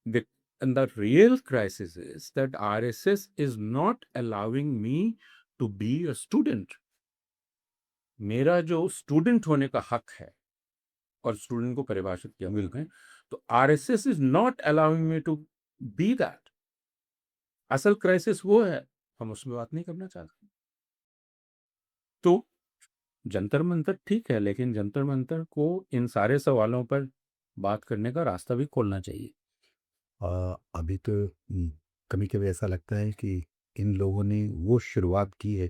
The, and the real crisis is that RSS is not allowing me to be a student. मेरा जो स्टूडेंट होने का हक है, और स्टूडेंट को परिभाषित किया हुआ है, तो RSS is not allowing me to be that. असल क्राइसिस वो है, हम उसमें बात नहीं करना चाहते। तो जंतर मंतर ठीक है, लेकिन जंतर मंतर को इन सारे सवालों पर बात करने का रास्ता भी खोलना चाहिए। अभी तो कभी कभी ऐसा लगता है कि इन लोगों ने वो शुरुआत की है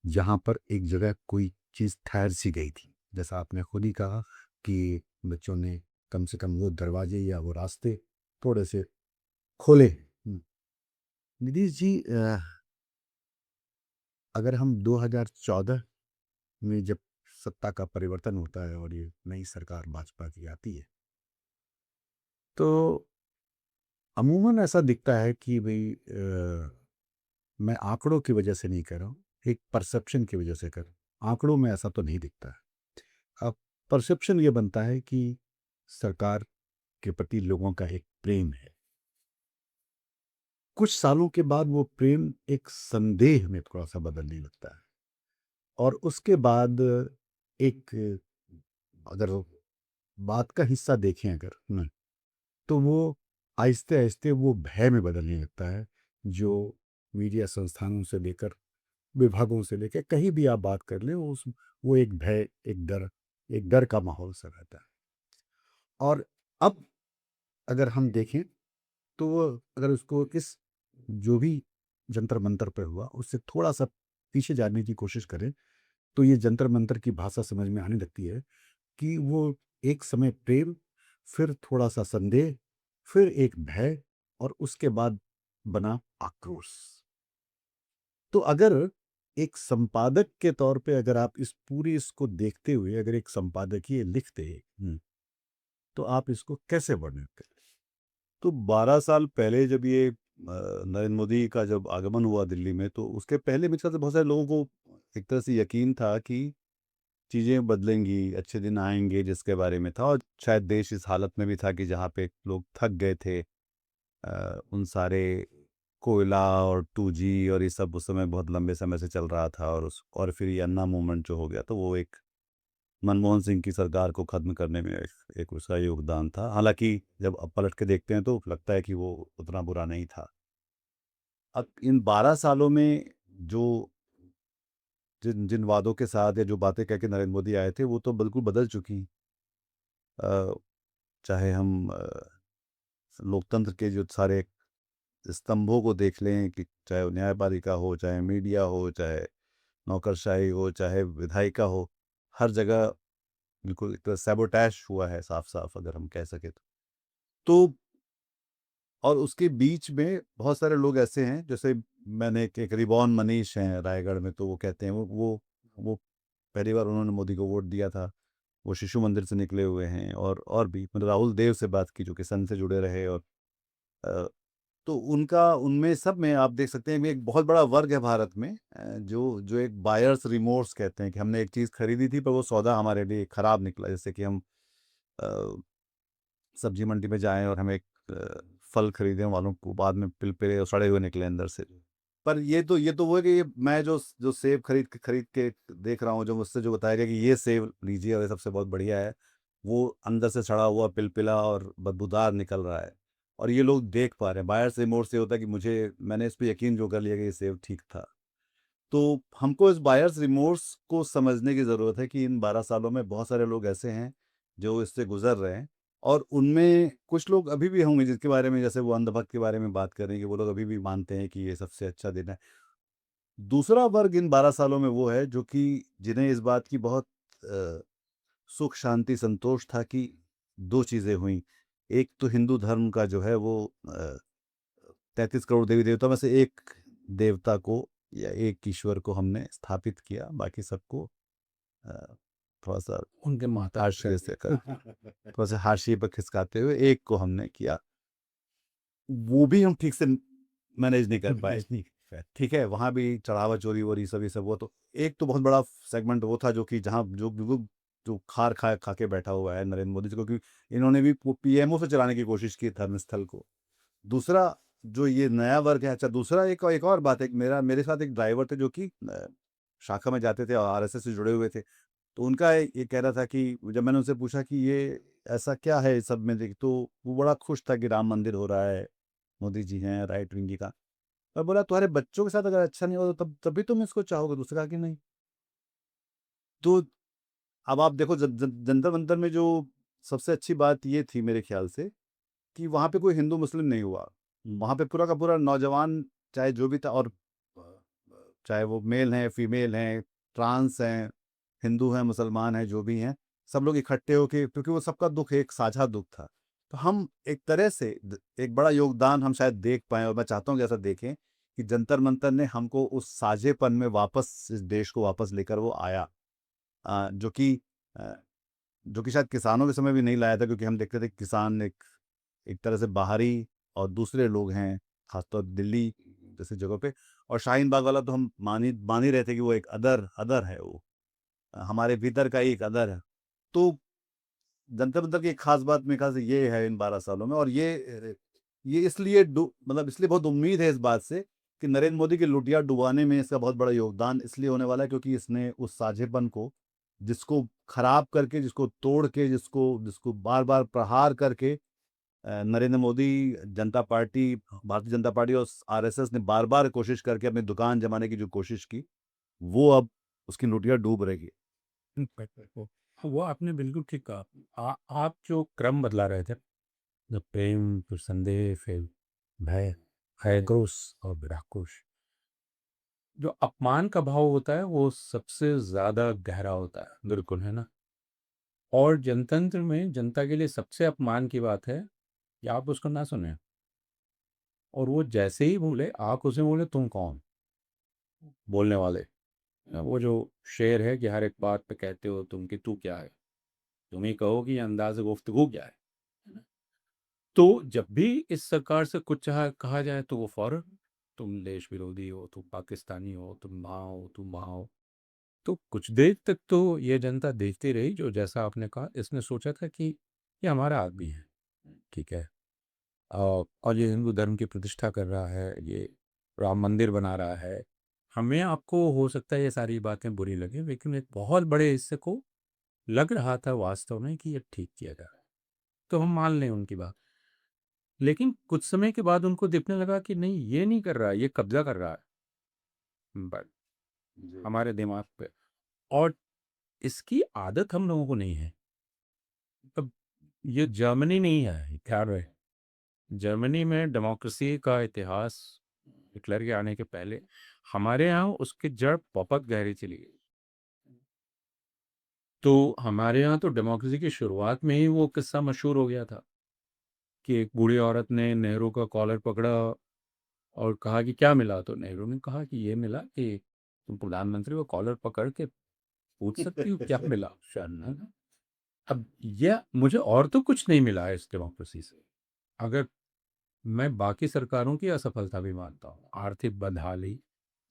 जहाँ पर एक जगह कोई चीज़ ठहर सी गई थी। जैसा आपने खुद ही कहा कि बच्चों ने कम से कम वो दरवाजे या वो रास्ते थोड़े से खोले। नीतीश जी, अगर हम 2014 में जब सत्ता का परिवर्तन होता है और ये नई सरकार भाजपा की आती है, तो अमूमन ऐसा दिखता है कि भाई, मैं आंकड़ों की वजह से नहीं कह रहा हूँ, एक परसेप्शन की वजह से कर रहा हूँ। आंकड़ों में ऐसा तो नहीं दिखता है। अब परसेप्शन ये बनता है कि सरकार के प्रति लोगों का एक प्रेम है। कुछ सालों के बाद वो प्रेम एक संदेह में थोड़ा सा बदलने लगता है, और उसके बाद एक, अगर बात का हिस्सा देखें अगर न, तो वो आहिस्ते आहिस्ते वो भय में बदलने लगता है, जो मीडिया संस्थानों से लेकर विभागों से लेकर कहीं भी आप बात कर लें, वो एक भय, एक डर का माहौल सा रहता है। और अब अगर हम देखें तो वो, अगर उसको इस जो भी जंतर मंतर पे हुआ उससे थोड़ा सा पीछे जाने की कोशिश करें, तो ये जंतर मंतर की भाषा समझ में आने लगती है कि वो एक समय प्रेम, फिर थोड़ा सा संदेह, फिर एक भय, और उसके बाद बना आक्रोश। तो अगर एक संपादक के तौर पे अगर आप इस पूरी इसको देखते हुए अगर एक संपादकीय लिखते, तो आप इसको कैसे वर्णन करें? तो 12 साल पहले जब ये नरेंद्र मोदी का जब आगमन हुआ दिल्ली में, तो उसके पहले मेरे ख्याल से बहुत सारे लोगों को एक तरह से यकीन था कि चीज़ें बदलेंगी, अच्छे दिन आएंगे, जिसके बारे में था। और शायद देश इस हालत में भी था कि जहाँ पे लोग थक गए थे उन सारे कोयला और 2G और ये सब उस समय बहुत लंबे समय से चल रहा था, और फिर ये अन्ना मूवमेंट जो हो गया, तो वो एक मनमोहन सिंह की सरकार को ख़त्म करने में एक उसका योगदान था। हालांकि जब अब पलट के देखते हैं तो लगता है कि वो उतना बुरा नहीं था। अब इन 12 सालों में जो जिन जिन वादों के साथ या जो बातें कह के नरेंद्र मोदी आए थे, वो तो बिल्कुल बदल चुकी। अ, चाहे हम लोकतंत्र के जो सारे स्तंभों को देख लें, कि चाहे वो न्यायपालिका हो, चाहे मीडिया हो, चाहे नौकरशाही हो, चाहे विधायिका हो, हर जगह बिल्कुल एक तरह सैबोटैश हुआ है, साफ-साफ अगर हम कह सकें तो। तो और उसके बीच में बहुत सारे लोग ऐसे हैं, जैसे मैंने एक रिबॉन मनीष हैं रायगढ़ में, तो वो कहते हैं वो पहली बार उन्होंने मोदी को वोट दिया था। वो शिशु मंदिर से निकले हुए हैं, और भी मतलब राहुल देव से बात की जो कि सन से जुड़े रहे, और अ, तो उनका उनमें सब में आप देख सकते हैं कि एक बहुत बड़ा वर्ग है भारत में, जो जो एक बायर्स रिमोर्स कहते हैं कि हमने एक चीज़ खरीदी थी पर वो सौदा हमारे लिए खराब निकला। जैसे कि हम अ, सब्जी मंडी में जाएं और हम एक फल खरीदें, वालों को बाद में पिलपिले और सड़े हुए निकले अंदर से। पर ये तो वो है कि मैं जो जो सेब खरीद के देख रहा हूँ, जो मुझसे जो बताया गया कि ये सेब लीजिए और ये सबसे बहुत बढ़िया है, वो अंदर से सड़ा हुआ, पिलपिला और बदबूदार निकल रहा है। और ये लोग देख पा रहे हैं। बायर से मोड़ से होता है कि मैंने इस पे यकीन जो कर लिया कि ये सेब ठीक था। तो हमको इस बायर्स रिमोर्स को समझने की ज़रूरत है कि इन 12 सालों में बहुत सारे लोग ऐसे हैं जो इससे गुजर रहे हैं, और उनमें कुछ लोग अभी भी होंगे जिसके बारे में, जैसे वो अंधभक्त के बारे में बात कर रहे हैं, कि वो लोग अभी भी मानते हैं कि ये सबसे अच्छा दिन है। दूसरा वर्ग इन 12 सालों में वो है जो कि जिन्हें इस बात की बहुत अ, सुख शांति संतोष था कि दो चीज़ें हुई। एक तो हिंदू धर्म का जो है वो 33 करोड़ देवी देवता में से एक देवता को या एक ईश्वर को हमने स्थापित किया, बाकी सबको थोड़ा सा उनके माता हाशिए से थोड़ा सा हाशिए पर खिसकाते हुए एक को हमने किया। वो भी हम ठीक से मैनेज नहीं कर पाए। ठीक है, वहाँ भी चढ़ावा चोरी वोरी सब ये सब, वो तो एक तो बहुत बड़ा सेगमेंट वो था जो कि जहाँ जो खार खा के बैठा हुआ है नरेंद्र मोदी जी को, क्योंकि इन्होंने भी पीएमओ से चलाने की कोशिश की धर्मस्थल को। दूसरा जो ये नया वर्ग है, अच्छा दूसरा एक और बात है, मेरे साथ एक ड्राइवर थे जो कि शाखा में जाते थे और आरएसएस से जुड़े हुए थे। तो उनका ये कह रहा था कि जब मैंने उनसे पूछा कि ये ऐसा क्या है इस सब में, देख तो वो बड़ा खुश था कि राम मंदिर हो रहा है, मोदी जी हैं, राइट विंगी का। और बोला तुम्हारे बच्चों के साथ अगर अच्छा नहीं हो तो तभी तुम इसको चाहोगे। दूसरा कहा कि नहीं। तो अब आप देखो जंतर मंतर में जो सबसे अच्छी बात ये थी मेरे ख्याल से कि वहाँ पे कोई हिंदू मुस्लिम नहीं हुआ। वहाँ पे पूरा का पूरा नौजवान, चाहे जो भी था, और चाहे वो मेल हैं, फीमेल हैं, ट्रांस हैं, हिंदू हैं, मुसलमान हैं, जो भी हैं, सब लोग इकट्ठे होके, क्योंकि वो सबका दुख एक साझा दुख था। तो हम एक तरह से एक बड़ा योगदान हम शायद देख पाए, और मैं चाहता हूँ कि ऐसा देखें कि जंतर मंतर ने हमको उस साझेपन में वापस, इस देश को वापस लेकर वो आया। जो कि अ, जो कि शायद किसानों के समय भी नहीं लाया था, क्योंकि हम देखते थे कि किसान एक एक तरह से बाहरी और दूसरे लोग हैं, खासतौर दिल्ली जैसी जगहों पे। और शाहीन बाग वाला तो हम मान ही रहे थे कि वो एक अदर अदर है, वो हमारे भीतर का ही एक अदर है। तो जंतर मंतर की एक खास बात मेरे ख्याल से ये है इन 12 सालों में, और ये इसलिए मतलब इसलिए बहुत उम्मीद है इस बात से कि नरेंद्र मोदी की लुटिया डुबाने में इसका बहुत बड़ा योगदान इसलिए होने वाला है, क्योंकि इसने उस साझेपन को, जिसको खराब करके, जिसको तोड़ के, जिसको जिसको बार बार प्रहार करके नरेंद्र मोदी, जनता पार्टी, भारतीय जनता पार्टी और आरएसएस ने बार बार कोशिश करके अपनी दुकान जमाने की जो कोशिश की, वो अब उसकी लुटिया डूब रही है। वो आपने बिल्कुल ठीक कहा। आप जो क्रम बदला रहे थे, जो प्रेम, फिर संदेह, फिर भय, क्रोध और फिर आक्रोश, जो अपमान का भाव होता है वो सबसे ज्यादा गहरा होता है, बिल्कुल, है ना। और जनतंत्र में जनता के लिए सबसे अपमान की बात है कि आप उसको ना सुने, और वो जैसे ही बोले आप उसे बोले तुम कौन, बोलने वाले। वो जो शेर है कि हर एक बात पे कहते हो तुम कि तू क्या है, तुम ही कहो कि ये अंदाज गुफ्तगू क्या है ना? तो जब भी इस सरकार से कुछ कहा जाए तो वो फौरन, तुम देश विरोधी हो, तुम पाकिस्तानी हो, तुम वहाँ हो, तुम वहाँ हो। तो कुछ देर तक तो ये जनता देखती रही, जो जैसा आपने कहा, इसने सोचा था कि ये हमारा आदमी है, ठीक है, और ये हिंदू धर्म की प्रतिष्ठा कर रहा है, ये राम मंदिर बना रहा है। हमें आपको हो सकता है ये सारी बातें बुरी लगे, लेकिन एक बहुत बड़े हिस्से को लग रहा था वास्तव में कि ये ठीक किया जा रहा है, तो हम मान लें उनकी बात। लेकिन कुछ समय के बाद उनको दिखने लगा कि नहीं, ये नहीं कर रहा है, ये कब्जा कर रहा है बस हमारे दिमाग पे। और इसकी आदत हम लोगों को नहीं है। अब ये जर्मनी नहीं है, ख्याल रहे, जर्मनी में डेमोक्रेसी का इतिहास हिटलर के आने के पहले, हमारे यहाँ उसकी जड़ बहुत गहरी चली गई। तो हमारे यहाँ तो डेमोक्रेसी की शुरुआत में ही वो किस्सा मशहूर हो गया था कि एक बूढ़ी औरत ने नेहरू का कॉलर पकड़ा और कहा कि क्या मिला, तो नेहरू ने कहा कि ये मिला कि तुम प्रधानमंत्री को कॉलर पकड़ के पूछ सकती हो क्या मिला शर्मा। अब यह मुझे और तो कुछ नहीं मिला है इस डेमोक्रेसी से, अगर मैं बाकी सरकारों की असफलता भी मानता हूँ, आर्थिक बदहाली,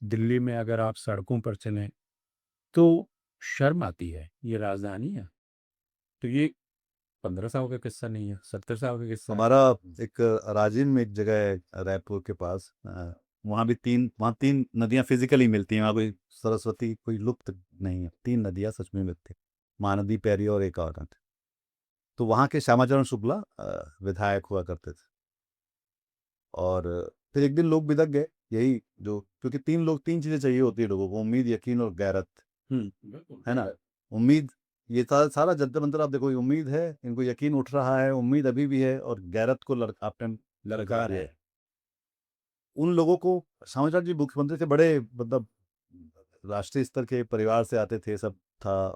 दिल्ली में अगर आप सड़कों पर चलें तो शर्म आती है, ये राजधानी है। तो ये 15 साल का किस्सा नहीं है, 70 साल का किस्सा है। हमारा एक राजिन में एक जगह है रायपुर के पास, वहाँ तीन नदियाँ फिजिकली मिलती हैं। वहाँ कोई सरस्वती कोई लुप्त नहीं है, तीन नदियाँ सच में मिलती हैं, महानदी, पैरी और एक और नदी। तो वहाँ के श्यामाचरण शुक्ला विधायक हुआ करते थे। और फिर एक दिन लोग बिदक गए, यही जो, क्योंकि तीन चीजें चाहिए होती है लोगों को, उम्मीद, यकीन और गैरत, बिल्कुल है सही ना। बात। उम्मीद, ये सारा जंतर मंतर आप देखो, ये उम्मीद है, इनको यकीन उठ रहा है, उम्मीद अभी भी है, और गैरत को आपने ललकार है। उन लोगों को, श्यामाचरण जी मुख्यमंत्री थे, बड़े मतलब राष्ट्रीय स्तर के परिवार से आते थे, सब था।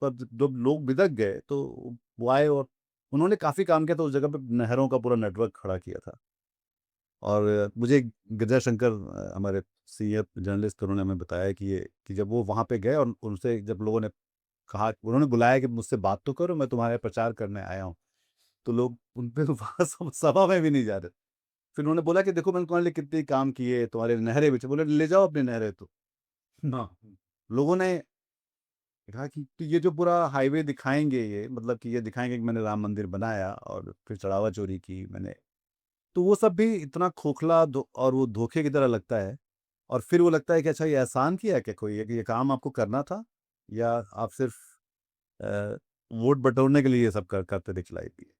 पर जब लोग बिदक गए तो वो आए, और उन्होंने काफी काम किया था उस जगह पे, नहरों का पूरा नेटवर्क खड़ा किया था। और मुझे गिरजा शंकर हमारे सीनियर जर्नलिस्ट उन्होंने हमें बताया कि जब वो वहाँ पे गए और उनसे जब लोगों ने कहा, उन्होंने बुलाया कि मुझसे बात तो करो, मैं तुम्हारे प्रचार करने आया हूँ, तो लोग उन पे वहाँ सभा में भी नहीं जा रहे। फिर उन्होंने बोला कि देखो मैंने तुम्हारे लिए कितने काम किए, तुम्हारे नहरें बिछे, बोले ले जाओ अपनी नहरें तो। हाँ, लोगों ने कहा कि तो ये जो पूरा हाईवे दिखाएँगे, ये मतलब कि ये दिखाएँगे कि मैंने राम मंदिर बनाया और फिर चढ़ावा चोरी की मैंने, तो वो सब भी इतना खोखला और वो धोखे की तरह लगता है। और फिर वो लगता है कि अच्छा ये एहसान किया है क्या कोई, ये काम आपको करना था, या आप सिर्फ अ, वोट बटोरने के लिए ये सब करते दिखलाई दिए।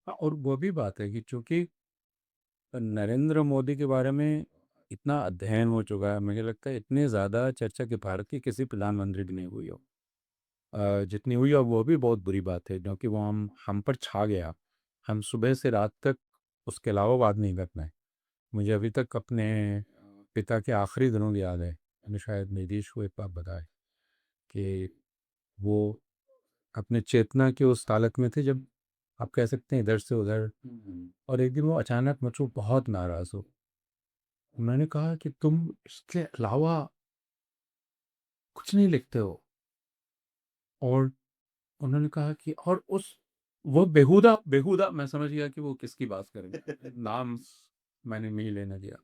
हाँ, और वो भी बात है कि चूंकि नरेंद्र मोदी के बारे में इतना अध्ययन हो चुका है, मुझे लगता है इतनी ज़्यादा चर्चा कि भारत की किसी प्रधानमंत्री की नहीं हुई हो। जितनी हुई और वो भी बहुत बुरी बात है, क्योंकि वो हम पर छा गया। हम सुबह से रात तक उसके अलावा बात नहीं कर पाए। मुझे अभी तक अपने पिता के आखिरी दिनों की याद है। मैंने शायद नीतीश को एक बार बताया कि वो अपने चेतना की उस हालत में थे, जब आप कह सकते हैं इधर से उधर। और एक दिन वो अचानक मुझको बहुत नाराज़ हो। मैंने कहा कि तुम इसके अलावा कुछ नहीं लिखते हो। और उन्होंने कहा कि और उस वो बेहुदा बेहुदा, मैं समझ गया कि वो किसकी बात करेंगे। नाम मैंने नहीं लेना दिया।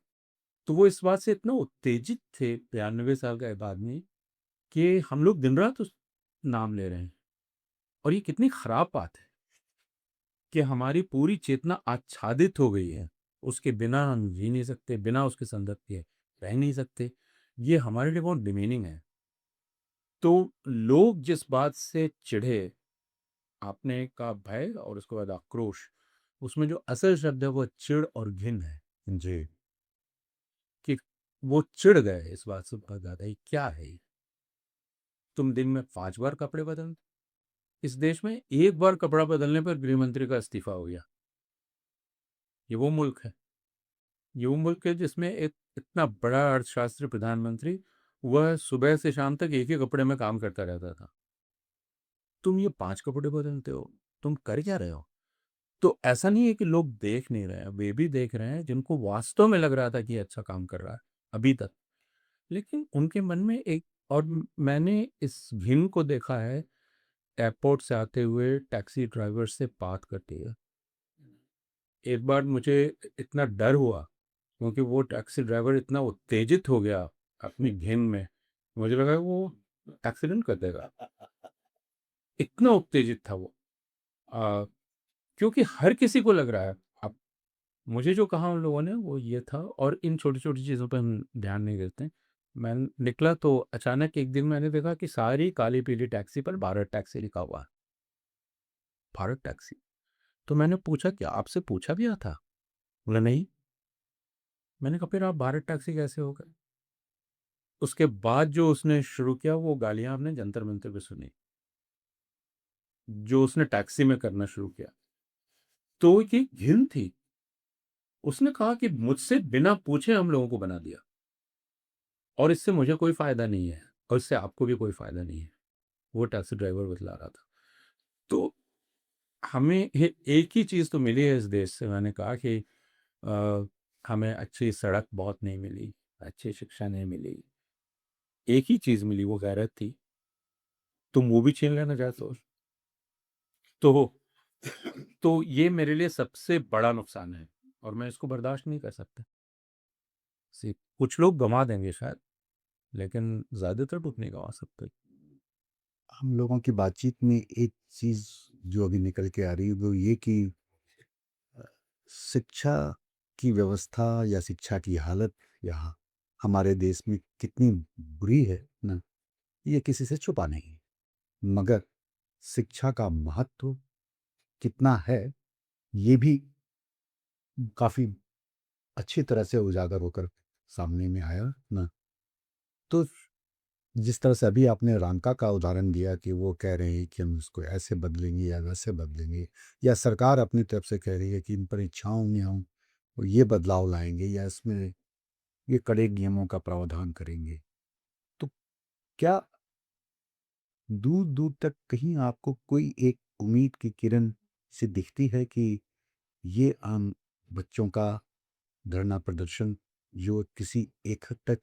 तो वो इस बात से इतना उत्तेजित थे, 92 साल का एक आदमी, कि हम लोग दिन रात उस नाम ले रहे हैं। और ये कितनी खराब बात है कि हमारी पूरी चेतना आच्छादित हो गई है। उसके बिना हम जी नहीं सकते, बिना उसके संदर्भ के रह नहीं सकते। ये हमारे लिए बहुत डिमीनिंग है। तो लोग जिस बात से चिढ़े, आपने कहा भय और उसके बाद आक्रोश, उसमें जो असल शब्द है वो चिढ़ और घिन है। जी। कि वो चिढ़ गए इस बात से बहुत ज्यादा। ये क्या है ये? तुम दिन में 5 बार कपड़े बदल, इस देश में एक बार कपड़ा बदलने पर गृह मंत्री का इस्तीफा हो गया। ये वो मुल्क है, ये वो मुल्क है जिसमें एक इतना बड़ा अर्थशास्त्री प्रधानमंत्री, वह सुबह से शाम तक एक ही कपड़े में काम करता रहता था। तुम ये 5 कपड़े बदलते हो, तुम कर क्या रहे हो? तो ऐसा नहीं है कि लोग देख नहीं रहे हैं, वे भी देख रहे हैं, जिनको वास्तव में लग रहा था कि ये अच्छा काम कर रहा है अभी तक। लेकिन उनके मन में एक, और मैंने इस घिन को देखा है एयरपोर्ट से आते हुए टैक्सी ड्राइवर से बात करते हुए। एक बार मुझे इतना डर हुआ, क्योंकि वो टैक्सी ड्राइवर इतना उत्तेजित हो गया अपनी घिन में, मुझे लगा वो एक्सीडेंट कर देगा। इतना उत्तेजित था वो। आ, क्योंकि हर किसी को लग रहा है। अब मुझे जो कहा उन लोगों ने वो ये था, और इन छोटी छोटी चीज़ों पर हम ध्यान नहीं देते हैं। मैं निकला तो अचानक एक दिन मैंने देखा कि सारी काली पीली टैक्सी पर भारत टैक्सी लिखा हुआ है। भारत टैक्सी। तो मैंने पूछा कि आपसे पूछा भी था? बोला नहीं। मैंने कहा फिर आप भारत टैक्सी कैसे हो गए? उसके बाद जो उसने शुरू किया वो गालियां आपने जंतर मंतर पे सुनी, जो उसने टैक्सी में करना शुरू किया। तो ये घिन थी। उसने कहा कि मुझसे बिना पूछे हम लोगों को बना दिया, और इससे मुझे कोई फायदा नहीं है, और इससे आपको भी कोई फायदा नहीं है। वो टैक्सी ड्राइवर बतला रहा था। तो हमें एक ही चीज़ तो मिली है इस देश से। मैंने कहा कि अ, हमें अच्छी सड़क बहुत नहीं मिली, अच्छी शिक्षा नहीं मिली। एक ही चीज़ मिली, वो गैरत थी। तुम वो भी छीन लेना चाहते हो। तो तो ये मेरे लिए सबसे बड़ा नुकसान है, और मैं इसको बर्दाश्त नहीं कर सकता। कुछ लोग गंवा देंगे शायद, लेकिन ज़्यादातर लोग नहीं गंवा सकते। हम लोगों की बातचीत में एक चीज़ जो अभी निकल के आ रही है वो ये कि शिक्षा की व्यवस्था या शिक्षा की हालत यहाँ हमारे देश में कितनी बुरी है ना, ये किसी से छुपा नहीं है। मगर शिक्षा का महत्व कितना है, ये भी काफ़ी अच्छी तरह से उजागर होकर सामने में आया ना। तो जिस तरह से अभी आपने रांका का उदाहरण दिया कि वो कह रहे हैं कि हम इसको ऐसे बदलेंगे या वैसे बदलेंगे, या सरकार अपनी तरफ से कह रही है कि इन परीक्षाओं में हम ये बदलाव लाएंगे या इसमें ये कड़े नियमों का प्रावधान करेंगे। तो क्या दूर दूर तक कहीं आपको कोई एक उम्मीद की किरण सी दिखती है कि ये आम बच्चों का धरना प्रदर्शन जो किसी एक हद तक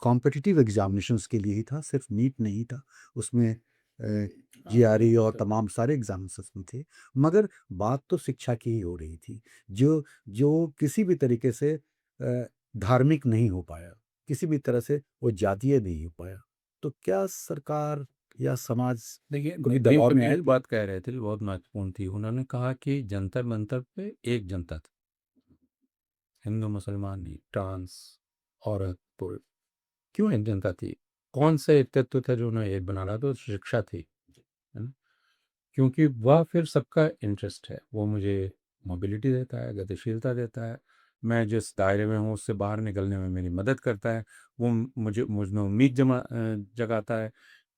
कॉम्पिटिटिव एग्जामिनेशंस के लिए ही था, सिर्फ नीट नहीं था उसमें, जीआरई और तमाम सारे एग्जाम्स उसमें थे। मगर बात तो शिक्षा की ही हो रही थी, जो जो किसी भी तरीके से धार्मिक नहीं हो पाया, किसी भी तरह से वो जातीय नहीं हो पाया। तो क्या सरकार या समाज देखिए, कोई नदीम दबाव में कबीर आए एक थे? बात कह रहे थे जो बहुत महत्वपूर्ण थी। उन्होंने कहा कि जंतर मंतर पे एक जनता थी, हिंदू मुसलमान नहीं, ट्रांस, औरत, पुरुष। क्यों एक जनता थी? कौन सा एक तत्व था जो उन्हें एक बना रहा था? तो शिक्षा थी, है ना? क्योंकि वह फिर सबका इंटरेस्ट है, वो मुझे मोबिलिटी देता है, गतिशीलता देता है, मैं जिस दायरे में हूँ उससे बाहर निकलने में मेरी मदद करता है, वो मुझे मुझ में उम्मीद जगाता है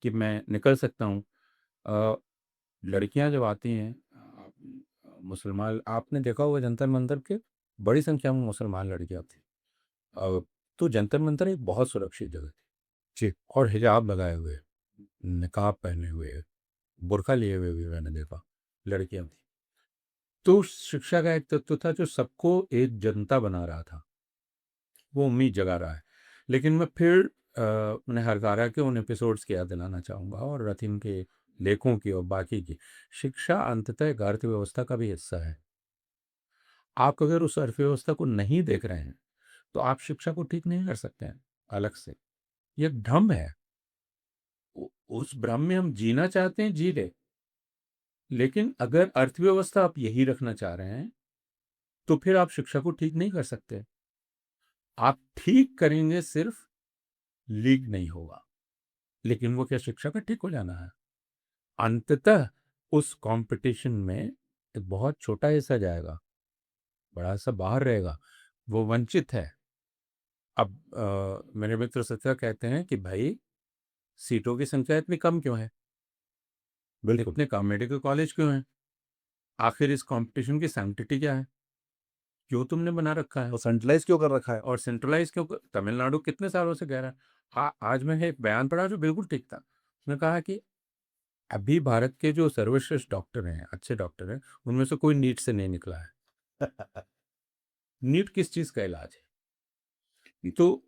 कि मैं निकल सकता हूँ। लड़कियां जब आती हैं, मुसलमान, आपने देखा होगा जंतर मंतर के बड़ी संख्या में मुसलमान लड़कियां थी। तो जंतर मंतर एक बहुत सुरक्षित जगह थी जी। और हिजाब लगाए हुए, निकाब पहने हुए, बुर्का लिए हुए भी मैंने देखा लड़कियां थी। तो शिक्षा का एक तत्व था जो सबको एक जनता बना रहा था, वो उम्मीद जगा रहा है। लेकिन मैं फिर मैंने हरकारा के उन एपिसोड्स की याद दिलाना चाहूँगा और रथिन के लेखों की और बाकी की। शिक्षा अंततः एक अर्थव्यवस्था का भी हिस्सा है। आप अगर उस अर्थव्यवस्था को नहीं देख रहे हैं तो आप शिक्षा को ठीक नहीं कर सकते हैं अलग से। ये एक भ्रम है। उस भ्रम में हम जीना चाहते हैं, जी ले, लेकिन अगर अर्थव्यवस्था आप यही रखना चाह रहे हैं तो फिर आप शिक्षा को ठीक नहीं कर सकते। आप ठीक करेंगे, सिर्फ लीक नहीं होगा। लेकिन वो क्या शिक्षा का ठीक हो जाना है? अंततः उस कंपटीशन में एक बहुत छोटा हिस्सा जाएगा, बड़ा हिस्सा बाहर रहेगा, वो वंचित है। अब मेरे मित्र सत्या कहते हैं कि भाई, सीटों की संख्या इतनी कम क्यों है, बिल्कुल। इतने कम मेडिकल कॉलेज क्यों हैं? आखिर इस कंपटीशन की सैंक्टिटी क्या है? क्यों तुमने बना रखा है? और सेंट्रलाइज क्यों कर रखा है? और सेंट्रलाइज क्यों तमिलनाडु कितने सालों से कह रहा है। आज मैंने एक बयान पढ़ा जो बिल्कुल ठीक था। उसने कहा कि अभी भारत के जो सर्वश्रेष्ठ डॉक्टर हैं, अच्छे डॉक्टर हैं, उनमें से कोई नीट से नहीं निकला है। नीट किस चीज का इलाज है? तो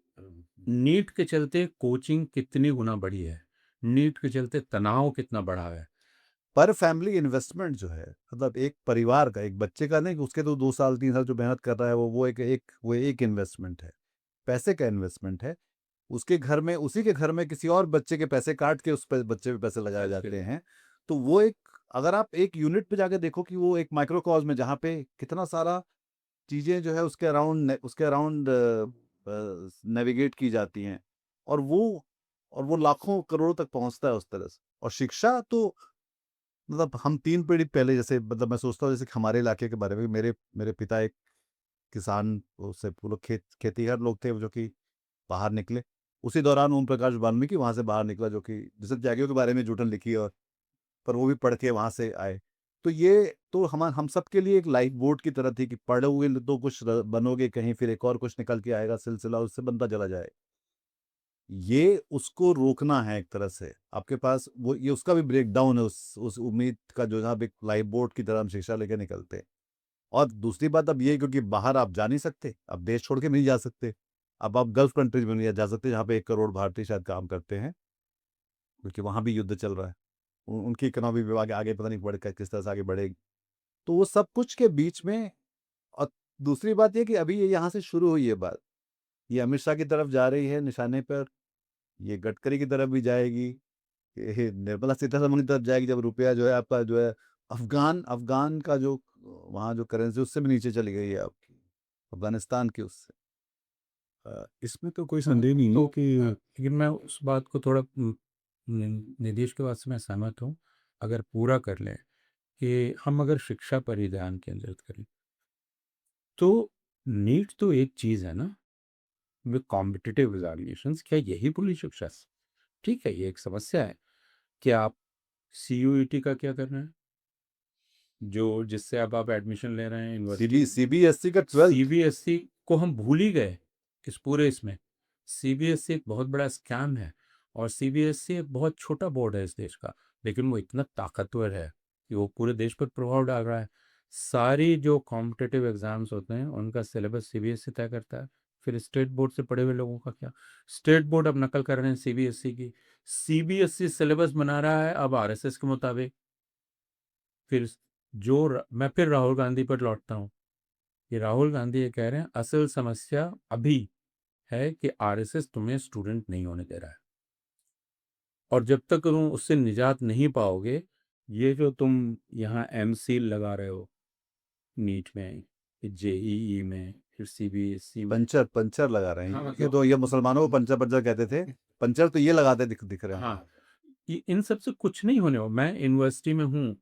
नीट के चलते कोचिंग कितनी गुना बढ़ी है, नीट के चलते तनाव कितना बढ़ा है। पर फैमिली इन्वेस्टमेंट जो है, मतलब एक परिवार का, एक बच्चे का नहीं, उसके तो 2 साल 3 साल जो मेहनत कर रहा है वो एक इन्वेस्टमेंट है, पैसे का इन्वेस्टमेंट है। उसके घर में, उसी के घर में किसी और बच्चे के पैसे काट के उस पे बच्चे पे पैसे लगाए जाते हैं। तो वो एक, अगर आप एक यूनिट पे जाके देखो कि वो एक माइक्रोकॉस्म में जहाँ पे कितना सारा चीजें जो है उसके अराउंड नेविगेट की जाती हैं, और वो लाखों करोड़ों तक पहुंचता है उस तरह से। और शिक्षा तो मतलब हम 3 पीढ़ी पहले, जैसे मतलब मैं सोचता हूँ जैसे कि हमारे इलाके के बारे में, मेरे मेरे पिता एक किसान, उससे वो लोग खेतीहर लोग थे जो कि बाहर निकले। उसी दौरान ओम प्रकाश वाल्मीकि वहाँ से बाहर निकला, जो कि जैसे त्यागियों के बारे में जूठन लिखी, और पर वो भी पढ़ के वहाँ से आए। तो ये तो हम सब के लिए एक लाइफ बोट की तरह थी कि पढ़ोगे तो कुछ बनोगे कहीं, फिर एक और कुछ निकल के आएगा, सिलसिला उससे बनता चला जाए। ये उसको रोकना है एक तरह से। आपके पास वो, ये उसका भी ब्रेक डाउन है उस उम्मीद का, जो जहाँ पे लाइफ बोट की तरह हम शिक्षा लेके निकलते हैं। और दूसरी बात अब ये, क्योंकि बाहर आप जा नहीं सकते, अब देश छोड़ के नहीं जा सकते, अब आप गल्फ कंट्रीज में नहीं जा सकते जहाँ पे 1 करोड़ भारतीय शायद काम करते हैं, क्योंकि वहाँ भी युद्ध चल रहा है। उनकी इकोनॉमी भी आगे आगे पता नहीं किस तरह से आगे बढ़ेगी। तो वो सब कुछ के बीच में, और दूसरी बात ये कि अभी ये यहाँ से शुरू हुई है बात, ये अमित शाह की तरफ जा रही है निशाने पर, ये गडकरी की तरफ भी जाएगी, ये निर्मला सीतारमण की तरफ जाएगी, जब रुपया जो है आपका जो है अफगान अफगान का जो वहाँ जो करेंसी उससे भी नीचे चली गई है आपकी, अफगानिस्तान की उससे। इसमें तो कोई संदेह नहीं है कि लेकिन मैं उस बात को थोड़ा निदेश के बात से मैं सहमत हूँ। अगर पूरा कर लें कि हम अगर शिक्षा पर ही ध्यान केंद्रित करें, तो नीट तो एक चीज़ है ना, वे कॉम्पिटिटिव एग्जामिनेशंस, क्या यही पूरी शिक्षा? ठीक है, ये एक समस्या है कि आप सीयूईटी का क्या कर रहे हैं, जो जिससे अब आप एडमिशन ले रहे हैं यूनिवर्सिटी। सीबीएसई का 12th। सीबीएसई को हम भूल ही गए इस पूरे इसमें। सीबीएसई एक बहुत बड़ा स्कैम है, और सीबीएसई एक बहुत छोटा बोर्ड है इस देश का, लेकिन वो इतना ताकतवर है कि वो पूरे देश पर प्रभाव डाल रहा है। सारी जो कॉम्पिटिटिव एग्ज़ाम्स होते हैं, उनका सिलेबस सीबीएसई तय करता है। फिर स्टेट बोर्ड से पढ़े हुए लोगों का क्या? स्टेट बोर्ड अब नकल कर रहे हैं सीबीएसई की। सीबीएसई सिलेबस बना रहा है अब आरएसएस के मुताबिक। फिर मैं फिर राहुल गांधी पर लौटता हूँ कि राहुल गांधी ये कह रहे हैं, असल समस्या अभी है कि आरएसएस तुम्हें स्टूडेंट नहीं होने दे रहा है, और जब तक तुम उससे निजात नहीं पाओगे, ये जो तुम यहाँ एमसील लगा रहे हो नीट में, जेईई में, फिर सीबीएसई में। पंचर पंचर लगा रहे हाँ, हैं, ये मतलब तो ये मुसलमानों को पंचर पंचर कहते थे, पंचर तो ये लगाते दिख रहे हैं। हाँ, इन सब से कुछ नहीं होने वाला। मैं यूनिवर्सिटी में हूँ,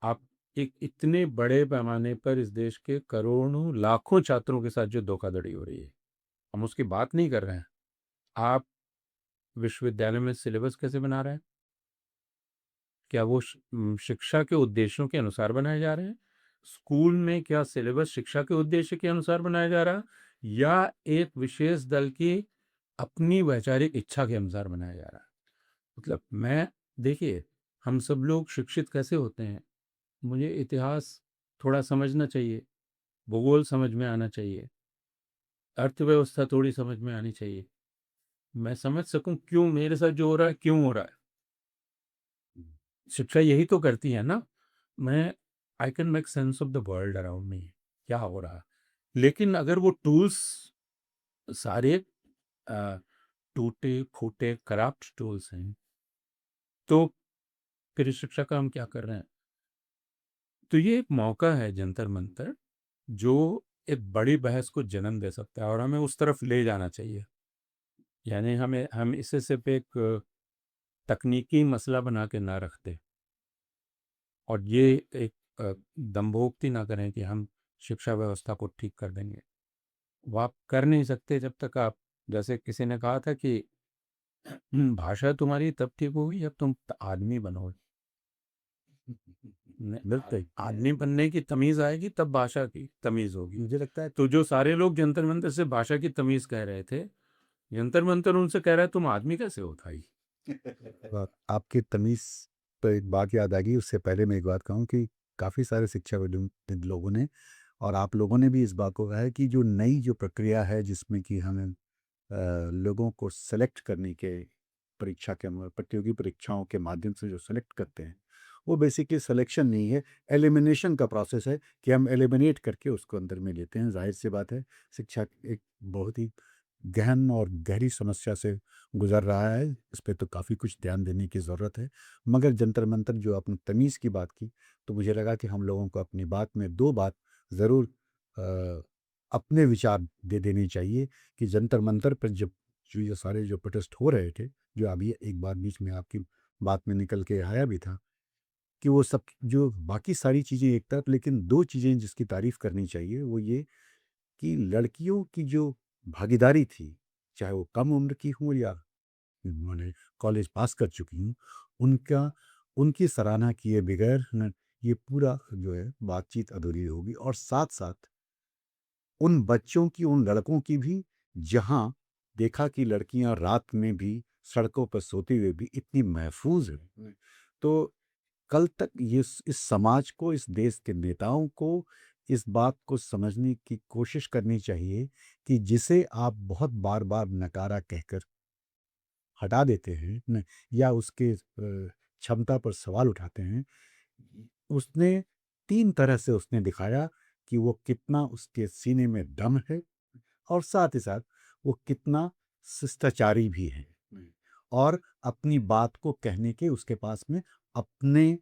आप एक इतने बड़े पैमाने पर इस देश के करोड़ों लाखों छात्रों के साथ जो धोखाधड़ी हो रही है, हम उसकी बात नहीं कर रहे हैं। आप विश्वविद्यालय में सिलेबस कैसे बना रहे हैं? क्या वो शिक्षा के उद्देश्यों के अनुसार बनाए जा रहे हैं? स्कूल में क्या सिलेबस शिक्षा के उद्देश्य के अनुसार बनाया जा रहा है, या एक विशेष दल की अपनी वैचारिक इच्छा के अनुसार बनाया जा रहा है? मतलब मैं देखिए, हम सब लोग शिक्षित कैसे होते हैं? मुझे इतिहास थोड़ा समझना चाहिए, भूगोल समझ में आना चाहिए, अर्थव्यवस्था थोड़ी समझ में आनी चाहिए, मैं समझ सकूं क्यों मेरे साथ जो हो रहा है क्यों हो रहा है। शिक्षा यही तो करती है ना। मैं I can make sense of the world around me, क्या हो रहा है। लेकिन अगर वो टूल्स सारे टूटे फूटे करप्ट टूल्स हैं, तो फिर इस शिक्षा का हम क्या कर रहे हैं? तो ये एक मौका है जंतर मंतर, जो एक बड़ी बहस को जन्म दे सकता है, और हमें उस तरफ ले जाना चाहिए। यानी हम इसे सिर्फ एक तकनीकी मसला बना के ना रखते, और ये एक दंभोक्ति ना करें कि हम शिक्षा व्यवस्था को ठीक कर देंगे। वो आप कर नहीं सकते जब तक आप, जैसे किसी ने कहा था कि भाषा तुम्हारी तब ठीक होगी जब तुम आदमी बनोगे। बिल्कुल, आदमी बनने की तमीज़ आएगी तब भाषा की तमीज़ होगी। मुझे लगता है तो जो सारे लोग जंतर मंतर से भाषा की तमीज़ कह रहे थे, जंतर मंतर उनसे कह रहा है तुम आदमी कैसे हो भाई? आपकी तमीज़ पे एक बात याद आ गई। उससे पहले मैं एक बात कहूँ कि काफ़ी सारे शिक्षाविद लोगों ने और आप लोगों ने भी इस बात को कहा है कि जो नई जो प्रक्रिया है जिसमें कि हमें लोगों को सेलेक्ट करने के प्रतियोगी परीक्षाओं के माध्यम से जो सेलेक्ट करते हैं, वो बेसिकली सिलेक्शन नहीं है, एलिमिनेशन का प्रोसेस है कि हम एलिमिनेट करके उसको अंदर में लेते हैं। ज़ाहिर सी बात है, शिक्षा एक बहुत ही गहन और गहरी समस्या से गुजर रहा है। इस पे तो काफ़ी कुछ ध्यान देने की ज़रूरत है। मगर जंतर मंतर जो आपने तमीज़ की बात की, तो मुझे लगा कि हम लोगों को अपनी बात में 2 बात ज़रूर अपने विचार दे देने चाहिए कि जंतर मंतर पर जब जो ये सारे जो प्रोटेस्ट हो रहे थे, जो अभी एक बार बीच में आपकी बात में निकल के आया भी था, कि वो सब जो बाकी सारी चीज़ें एक तरफ, लेकिन 2 चीज़ें जिसकी तारीफ़ करनी चाहिए, वो ये कि लड़कियों की जो भागीदारी थी, चाहे वो कम उम्र की हों या माने कॉलेज पास कर चुकी हों, उनका उनकी सराहना किए बगैर न ये पूरा जो है बातचीत अधूरी होगी। और साथ-साथ उन बच्चों की, उन लड़कों की भी, जहाँ देखा कि लड़कियां रात में भी सड़कों पर सोते हुए भी इतनी महफूज हैं। तो कल तक ये इस समाज को, इस देश के नेताओं को इस बात को समझने की कोशिश करनी चाहिए कि जिसे आप बहुत बार बार नकारा कहकर हटा देते हैं न, या उसके क्षमता पर सवाल उठाते हैं, उसने 3 तरह से उसने दिखाया कि वो कितना उसके सीने में दम है, और साथ ही साथ वो कितना शिष्टाचारी भी है, और अपनी बात को कहने के उसके पास में अपने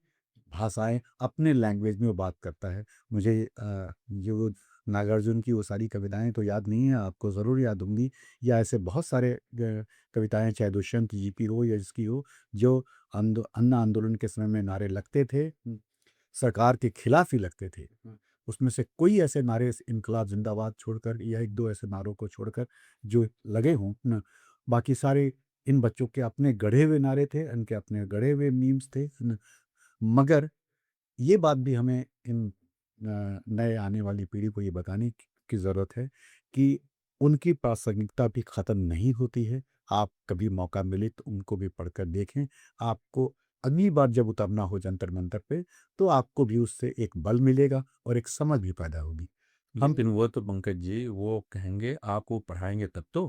भाषाएं, अपने लैंग्वेज में वो बात करता है। मुझे जो नागार्जुन की वो सारी कविताएं तो याद नहीं है, आपको ज़रूर याद होंगी, या ऐसे बहुत सारे कविताएं, चाहे दुष्यंत जी की हो या जिसकी हो, जो अन्न आंदोलन के समय में नारे लगते थे, सरकार के खिलाफ ही लगते थे। उसमें से कोई ऐसे नारे, इनकलाब जिंदाबाद छोड़कर या 1-2 ऐसे नारों को छोड़कर जो लगे हों न, बाकी सारे इन बच्चों के अपने गढ़े हुए नारे थे, इनके अपने गढ़े हुए मीम्स थे न। मगर ये बात भी हमें इन नए आने वाली पीढ़ी को ये बताने की ज़रूरत है कि उनकी प्रासंगिकता भी ख़त्म नहीं होती है। आप कभी मौका मिले तो उनको भी पढ़कर देखें। आपको अगली बार जब उतरना हो जंतर मंतर पे, तो आपको भी उससे एक बल मिलेगा और एक समझ भी पैदा होगी। हम लेकिन वो तो पंकज जी वो कहेंगे आप वो पढ़ाएंगे तब तो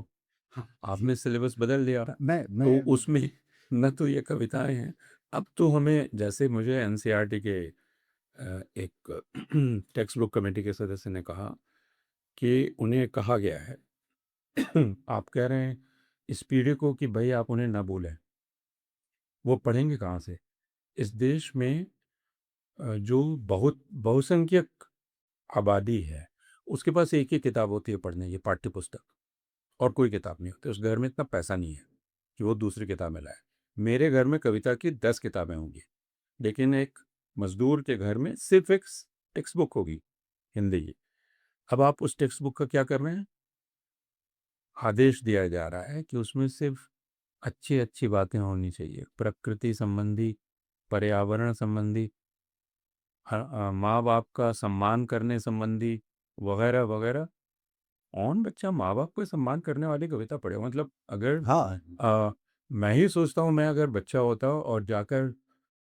हाँ, आपने सिलेबस बदल दिया मैं तो मैं उसमें न तो ये कविताएं हैं अब तो हमें जैसे मुझे एनसीईआरटी के एक टेक्स्ट बुक कमेटी के सदस्य ने कहा कि उन्हें कहा गया है आप कह रहे हैं इस पीढ़ी को कि भाई आप उन्हें ना बोलें वो पढ़ेंगे कहाँ से इस देश में जो बहुत बहुसंख्यक आबादी है उसके पास एक ही किताब होती है पढ़ने की पाठ्य पुस्तक और कोई किताब नहीं होती उस घर में इतना पैसा नहीं है कि वो दूसरी किताबें लाए मेरे घर में कविता की 10 किताबें होंगी लेकिन एक मजदूर के घर में सिर्फ एक टेक्स्ट बुक होगी हिंदी की अब आप उस टेक्स्ट बुक का क्या कर रहे हैं आदेश दिया जा रहा है कि उसमें सिर्फ अच्छी अच्छी बातें होनी चाहिए प्रकृति संबंधी पर्यावरण संबंधी माँ बाप का सम्मान करने संबंधी वगैरह वगैरह कौन बच्चा माँ बाप को सम्मान करने वाली कविता पढ़े मतलब अगर हाँ मैं ही सोचता हूँ मैं अगर बच्चा होता और जाकर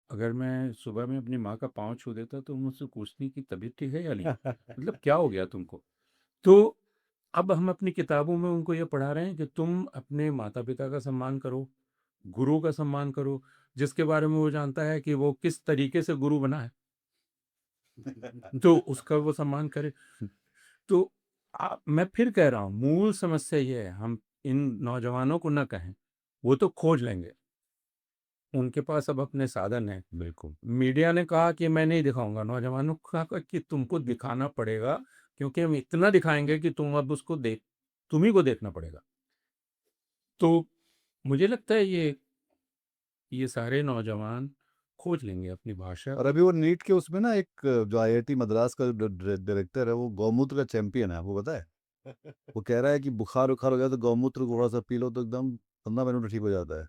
अगर मैं सुबह में अपनी माँ का पाँव छू देता तो मुझसे पूछती कि तबीयत ठीक है या नहीं मतलब क्या हो गया तुमको तो अब हम अपनी किताबों में उनको ये पढ़ा रहे हैं कि तुम अपने माता पिता का सम्मान करो गुरु का सम्मान करो जिसके बारे में वो जानता है कि वो किस तरीके से गुरु बना है तो उसका वो सम्मान करे तो मैं फिर कह रहा हूँ मूल समस्या ये है हम इन नौजवानों को ना कहें वो तो खोज लेंगे उनके पास अब अपने साधन हैं बिल्कुल मीडिया ने कहा कि मैं नहीं दिखाऊंगा नौजवानों को कहा कि तुमको दिखाना पड़ेगा क्योंकि हम इतना दिखाएंगे कि तुम अब उसको देख तुम्ही को देखना पड़ेगा तो मुझे लगता है ये सारे नौजवान खोज लेंगे अपनी भाषा और अभी वो नीट के उसमें ना एक जो आईआईटी मद्रास का डायरेक्टर है वो गौमूत्र का चैंपियन है आपको पता है वो कह रहा है कि बुखार उखार हो गया तो गौमूत्र थोड़ा सा पी लो तो एकदम 15 मिनट में ठीक हो जाता है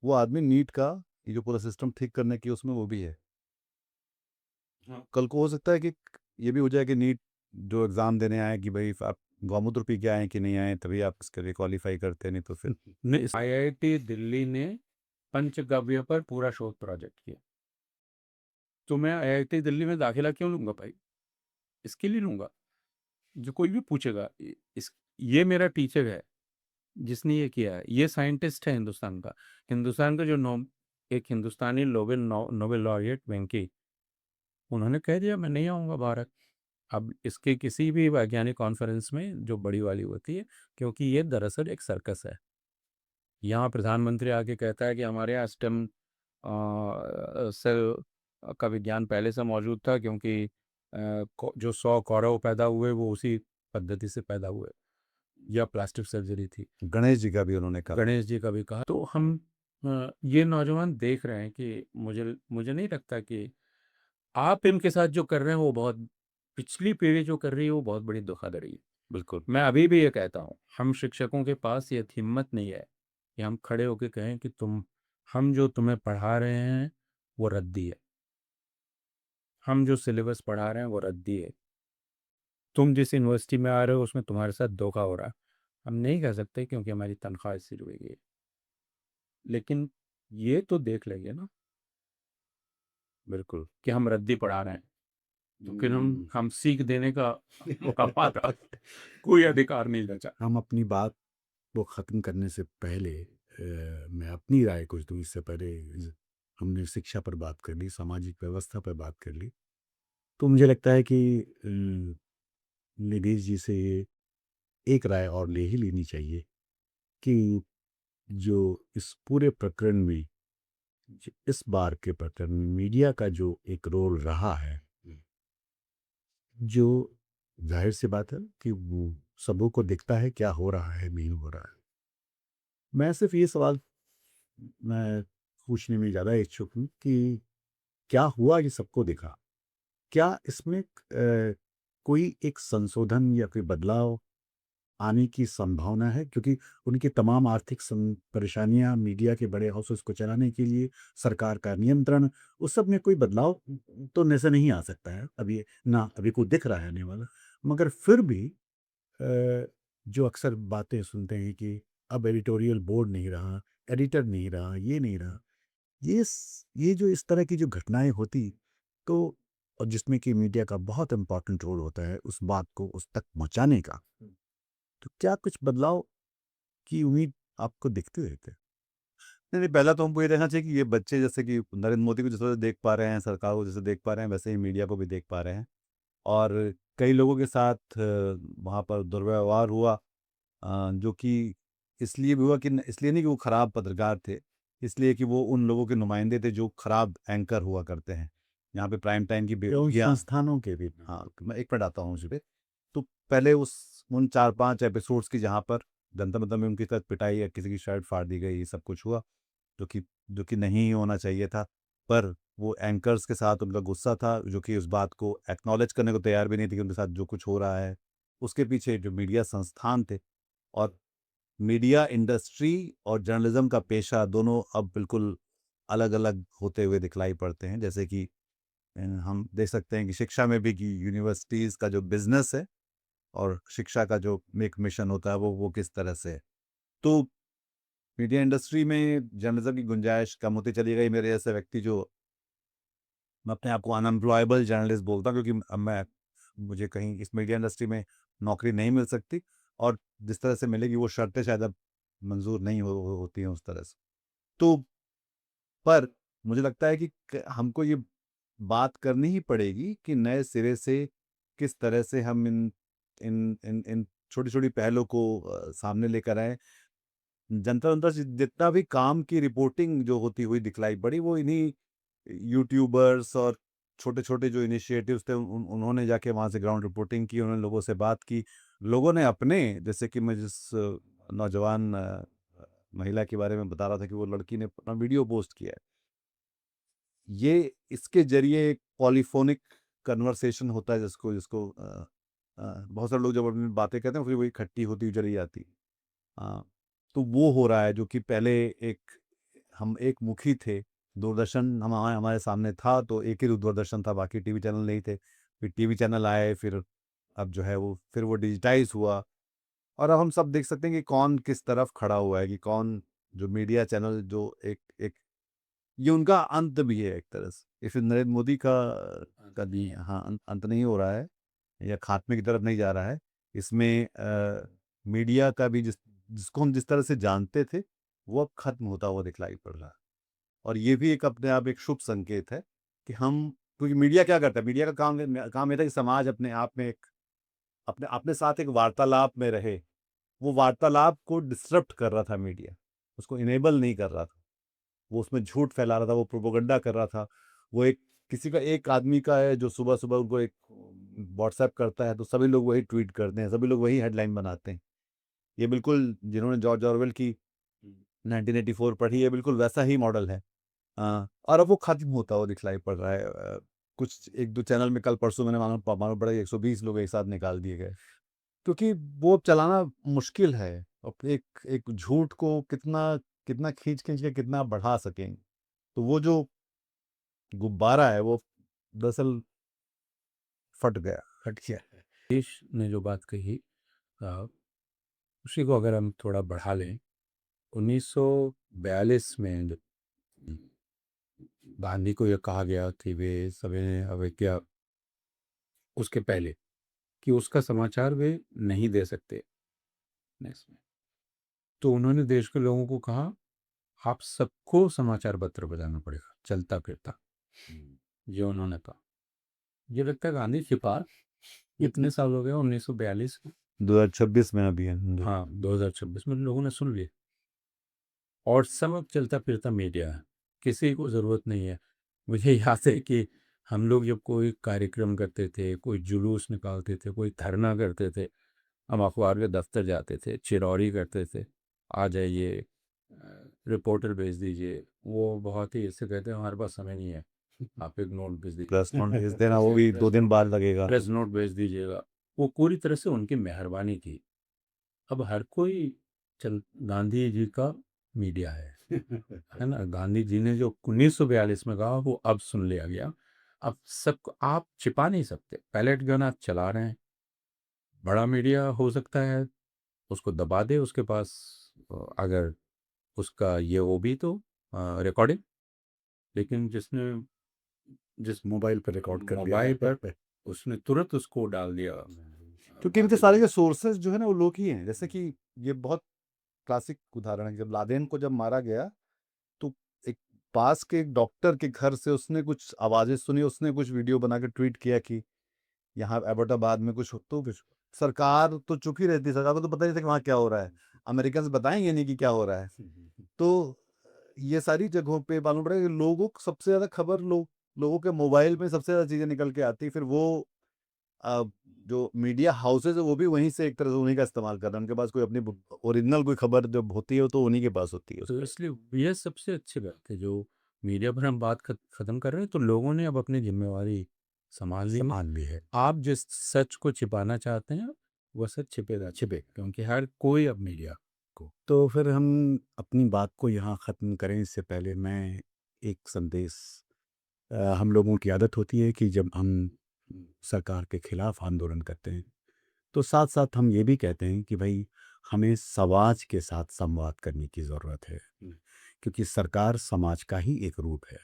वो आदमी नीट का ये जो पूरा सिस्टम ठीक करने की उसमें वो भी है हाँ। कल को हो सकता है कि ये भी हो जाए कि नीट जो एग्ज़ाम देने आए कि भाई आप गौमूत्र पी के आए कि नहीं आए तभी आप इसके लिए क्वालिफाई करते हैं नहीं तो फिर नहीं आईआईटी दिल्ली ने पंचगव्य पर पूरा शोध प्रोजेक्ट किया तो मैं आईआईटी दिल्ली में दाखिला क्यों लूंगा भाई इसके लिए लूंगा जो कोई भी पूछेगा इस ये मेरा टीचर है जिसने ये किया है ये साइंटिस्ट है हिंदुस्तान का जो एक हिंदुस्तानी नोबेल लॉरिएट वेंकी उन्होंने कह दिया मैं नहीं आऊँगा भारत अब इसके किसी भी वैज्ञानिक कॉन्फ्रेंस में जो बड़ी वाली होती है क्योंकि ये दरअसल एक सर्कस है यहाँ प्रधानमंत्री आके कहता है कि हमारे यहाँ स्टेम सेल का विज्ञान पहले से मौजूद था क्योंकि जो 100 कौरव पैदा हुए वो उसी पद्धति से पैदा हुए या प्लास्टिक सर्जरी थी गणेश जी का भी उन्होंने कहा गणेश जी का भी कहा तो हम ये नौजवान देख रहे हैं कि मुझे मुझे नहीं लगता कि आप इनके साथ जो कर रहे हैं वो बहुत पिछली पीढ़ी जो कर रही है वो बहुत बड़ी धोखाधड़ी है बिल्कुल मैं अभी भी ये कहता हूँ हम शिक्षकों के पास ये हिम्मत नहीं है कि हम खड़े होकर कहें कि हम जो तुम्हें पढ़ा रहे हैं वो रद्दी है हम जो सिलेबस पढ़ा रहे हैं वो रद्दी है तुम जिस यूनिवर्सिटी में आ रहे हो उसमें तुम्हारे साथ धोखा हो रहा है हम नहीं कह सकते क्योंकि हमारी तनख्वाह इससे रुकेगी है लेकिन ये तो देख लेंगे ना बिल्कुल कि हम रद्दी पढ़ा रहे हैं तो फिर हम सीख देने का हमारा कोई अधिकार नहीं बचा हम अपनी बात को ख़त्म करने से पहले मैं अपनी राय कुछ दूँ इससे पहले हमने शिक्षा पर बात कर ली सामाजिक व्यवस्था पर बात कर ली तो मुझे लगता है कि निधीश जी से एक राय और ले ही लेनी चाहिए कि जो इस पूरे प्रकरण में इस बार के प्रकरण में मीडिया का जो एक रोल रहा है जो जाहिर सी बात है कि वो सबों को दिखता है क्या हो रहा है नहीं हो रहा है मैं सिर्फ ये सवाल मैं पूछने में ज़्यादा इच्छुक हूँ कि क्या हुआ ये सबको दिखा क्या इसमें कोई एक संशोधन या कोई बदलाव आने की संभावना है क्योंकि उनकी तमाम आर्थिक परेशानियां मीडिया के बड़े हाउसेस को चलाने के लिए सरकार का नियंत्रण उस सब में कोई बदलाव तो नजर नहीं आ सकता है अभी ना अभी कोई दिख रहा है आने वाला मगर फिर भी जो अक्सर बातें सुनते हैं कि अब एडिटोरियल बोर्ड नहीं रहा एडिटर नहीं रहा ये नहीं रहा ये जो इस तरह की जो घटनाएं होती तो, और जिसमें कि मीडिया का बहुत इम्पोर्टेंट रोल होता है उस बात को उस तक पहुंचाने का, तो क्या कुछ बदलाव की उम्मीद आपको दिखती रहती है? नहीं, नहीं, पहला तो हमको ये देखना चाहिए कि ये बच्चे जैसे कि नरेंद्र मोदी को जिस तरह से देख पा रहे हैं, सरकार को जैसे देख पा रहे हैं, वैसे ही मीडिया को भी देख पा रहे हैं। और कई लोगों के साथ वहाँ पर दुर्व्यवहार हुआ, जो कि इसलिए भी हुआ कि इसलिए नहीं कि वो खराब पत्रकार थे, इसलिए कि वो उन लोगों के नुमाइंदे थे जो खराब एंकर हुआ करते हैं। यहाँ पे प्राइम टाइम की या उन बेवकूफ़ियाँ। संस्थानों के भी? हाँ, मैं 1 मिनट आता हूँ उसी पे। तो पहले उन 4-5 एपिसोड्स की जहाँ पर जनता मतलब में उनके साथ पिटाई या किसी की शर्ट फाड़ दी गई, ये सब कुछ हुआ, जो कि नहीं होना चाहिए था। पर वो एंकर्स के साथ उनका गुस्सा था, जो कि उस बात को एक्नॉलेज करने को तैयार भी नहीं थे कि उनके साथ जो कुछ हो रहा है, उसके पीछे जो मीडिया संस्थान थे और मीडिया इंडस्ट्री और जर्नलिज्म का पेशा दोनों अब बिल्कुल अलग-अलग होते हुए दिखलाई पड़ते हैं। जैसे कि हम देख सकते हैं कि शिक्षा में भी कि यूनिवर्सिटीज़ का जो बिज़नेस है और शिक्षा का जो एक मिशन होता है वो किस तरह से है। तो मीडिया इंडस्ट्री में जर्नलिज्म की गुंजाइश कम होती चली गई। मेरे जैसे व्यक्ति जो, मैं अपने आप को अनएम्प्लॉयबल जर्नलिस्ट बोलता हूँ क्योंकि अब मुझे कहीं इस मीडिया इंडस्ट्री में नौकरी नहीं मिल सकती, और जिस तरह से मिलेगी वो शर्तें शायद अब मंजूर नहीं होती हैं उस तरह से। तो पर मुझे लगता है कि हमको ये बात करनी ही पड़ेगी कि नए सिरे से किस तरह से हम इन छोटी छोटी पहलों को सामने लेकर आए। जनता जनता से जितना भी काम की रिपोर्टिंग जो होती हुई दिखलाई पड़ी वो इन्हीं यूट्यूबर्स और छोटे-छोटे जो इनिशिएटिव्स थे उन्होंने जाके वहाँ से ग्राउंड रिपोर्टिंग की, उन्होंने लोगों से बात की। लोगों ने अपने, जैसे कि मैं जिस नौजवान महिला के बारे में बता रहा था कि वो लड़की ने अपना वीडियो पोस्ट किया है। ये इसके ज़रिए एक पॉलीफ़ोनिक कन्वर्सेशन होता है जिसको जिसको बहुत सारे लोग जब अपनी बातें कहते हैं फिर वही खट्टी होती हुई चली जाती है। हाँ, तो वो हो रहा है जो कि पहले एक हम एक मुखी थे, दूरदर्शन हमारे हमारे सामने था तो एक ही दूरदर्शन था, बाकी टीवी चैनल नहीं थे। फिर टीवी चैनल आए, फिर अब जो है वो फिर वो डिजिटाइज़ हुआ और अब हम सब देख सकते हैं कि कौन किस तरफ खड़ा हुआ है, कि कौन जो मीडिया चैनल जो एक एक ये उनका अंत भी है एक तरह से। ये फिर नरेंद्र मोदी का नहीं, हाँ, अंत नहीं हो रहा है या खात्मे की तरफ नहीं जा रहा है। इसमें मीडिया का भी जिसको हम जिस तरह से जानते थे, वो अब खत्म होता हुआ दिखलाई पड़ रहा है। और ये भी एक अपने आप एक शुभ संकेत है कि हम, क्योंकि मीडिया क्या करता है? मीडिया का काम ये था कि समाज अपने आप में एक अपने अपने साथ एक वार्तालाप में रहे। वो वार्तालाप को डिसरप्ट कर रहा था मीडिया, उसको इनेबल नहीं कर रहा था। वो उसमें झूठ फैला रहा था, वो प्रोपेगेंडा कर रहा था। वो एक किसी का एक आदमी का है जो सुबह-सुबह उनको एक व्हाट्सएप करता है, तो सभी लोग वही ट्वीट करते हैं, सभी लोग वही हेडलाइन बनाते हैं। ये बिल्कुल जिन्होंने जॉर्ज ऑरवेल की 1984 पढ़ी है, बिल्कुल वैसा ही मॉडल है। और अब वो खत्म होता हुआ दिखलाई पड़ रहा है। कुछ 1-2 चैनल में कल परसों मैंने मालूम पड़ा 120 लोग एक साथ निकाल दिए गए। क्योंकि वो चलाना मुश्किल है। अब एक एक झूठ को कितना कितना खींच-खींच के कितना बढ़ा सकें। तो वो जो गुब्बारा है वो दरअसल फट गया। हट गया। देश ने जो बात कही अ, उसी को अगर हम थोड़ा बढ़ा लें, 1942 में जब गांधी को ये कहा गया कि वे सविनय अवज्ञा, उसके पहले कि उसका समाचार वे नहीं दे सकते नेक्स्ट में, तो उन्होंने देश के लोगों को कहा आप सबको समाचार पत्र बजाना पड़ेगा चलता फिरता। ये उन्होंने कहा। ये लगता है गांधी छिपा कितने साल हो गए, 1942 में। 2026 में अभी है। हाँ, 2026 में लोगों ने सुन लिया और सब अब चलता फिरता मीडिया है, किसी को ज़रूरत नहीं है। मुझे याद है कि हम लोग जब कोई कार्यक्रम करते थे, कोई जुलूस निकालते थे, कोई धरना करते थे, हम अखबार के दफ्तर जाते थे, चिरौरी करते थे, आ जाइए, रिपोर्टर भेज दीजिए। वो बहुत ही ऐसे कहते हैं हमारे पास समय नहीं है, आप एक नोट भेज दीजिए, प्लस नोट भेज देना, वो भी 2 दिन बाद लगेगा। प्रेस नोट भेज दीजिएगा। वो पूरी तरह से उनकी मेहरबानी थी। अब हर कोई चल गांधी जी का मीडिया है ना? गांधी जी ने जो 1942 में कहा वो अब सुन लिया गया। अब सबको आप छिपा नहीं सकते। पैलेट गन आप चला रहे हैं, बड़ा मीडिया हो सकता है उसको दबा दे, उसके पास अगर उसका ये वो भी तो रिकॉर्डिंग, लेकिन जिस मोबाइल पर रिकॉर्ड कर दिया मोबाइल पर पे उसने तुरंत उसको डाल दिया क्योंकि इनके बाकी सारे दुनिया के सोर्सेज जो है ना वो लोग ही हैं। जैसे कि ये बहुत क्लासिक उदाहरण है, जब लादेन को जब मारा गया तो एक पास के एक डॉक्टर के घर से उसने कुछ आवाजें सुनी, उसने कुछ वीडियो बना के ट्वीट किया कि यहाँ एबोटाबाद में कुछ तो कुछ सरकार तो चुप ही रहती, सरकार को तो पता नहीं था कि वहाँ क्या हो रहा है, अमेरिकन बताएंगे नहीं कि क्या हो रहा है। तो ये सारी जगहों पे मालूम पड़ा कि लोगों को सबसे ज्यादा खबर लोगों के मोबाइल में सबसे ज्यादा चीजें निकल के आती, फिर वो अ, जो मीडिया हाउसेज है वो भी वहीं से एक तरह से उन्हीं का इस्तेमाल कर रहे हैं। उनके पास कोई अपनी ओरिजिनल कोई खबर जब होती है तो उन्हीं के पास होती है तो उसपे। इसलिए यह सबसे अच्छी बात है जो मीडिया पर हम बात खत्म कर रहे हैं, तो लोगों ने अब अपनी जिम्मेवारी संभाल ली है। सामान भी है आप जिस सच को छिपाना चाहते हैं वह सच छिपेगा छिपे क्योंकि हर कोई अब मीडिया को तो फिर हम अपनी बात को यहाँ ख़त्म करें इससे पहले मैं एक संदेश हम लोगों की आदत होती है कि जब हम सरकार के खिलाफ आंदोलन करते हैं तो साथ साथ हम ये भी कहते हैं कि भाई हमें समाज के साथ संवाद करने की ज़रूरत है क्योंकि सरकार समाज का ही एक रूप है।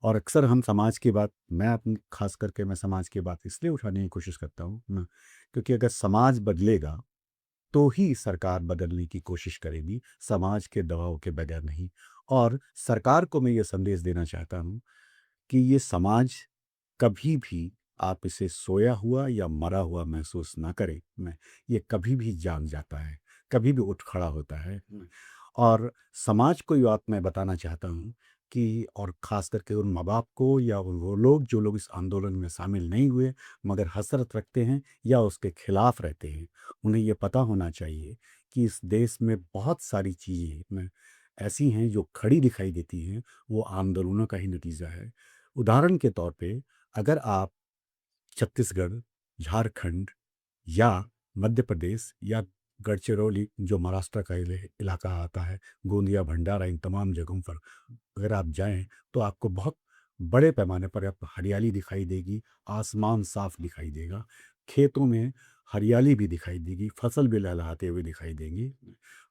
और अक्सर हम समाज की बात मैं अपनी खास करके मैं समाज की बात इसलिए उठाने की कोशिश करता हूँ ना, क्योंकि अगर समाज बदलेगा तो ही सरकार बदलने की कोशिश करेगी, समाज के दबाव के बगैर नहीं। और सरकार को मैं ये संदेश देना चाहता हूँ कि ये समाज कभी भी आप इसे सोया हुआ या मरा हुआ महसूस ना करें। मैं ये कभी भी जाग जाता है, कभी भी उठ खड़ा होता है। और समाज को ये बात मैं बताना चाहता हूँ कि और ख़ास करके उन माँ-बाप को या वो लोग जो लोग इस आंदोलन में शामिल नहीं हुए मगर हसरत रखते हैं या उसके खिलाफ रहते हैं, उन्हें ये पता होना चाहिए कि इस देश में बहुत सारी चीज़ें में ऐसी हैं जो खड़ी दिखाई देती हैं, वो आंदोलनों का ही नतीजा है। उदाहरण के तौर पे अगर आप छत्तीसगढ़, झारखंड या मध्य प्रदेश या गढ़चिरौली जो महाराष्ट्र का इलाका आता है, गोंदिया, भंडारा इन तमाम जगहों पर अगर आप जाएँ तो आपको बहुत बड़े पैमाने पर आपको हरियाली दिखाई देगी, आसमान साफ दिखाई देगा, खेतों में हरियाली भी दिखाई देगी, फसल भी लहलहाते हुए दिखाई देंगी।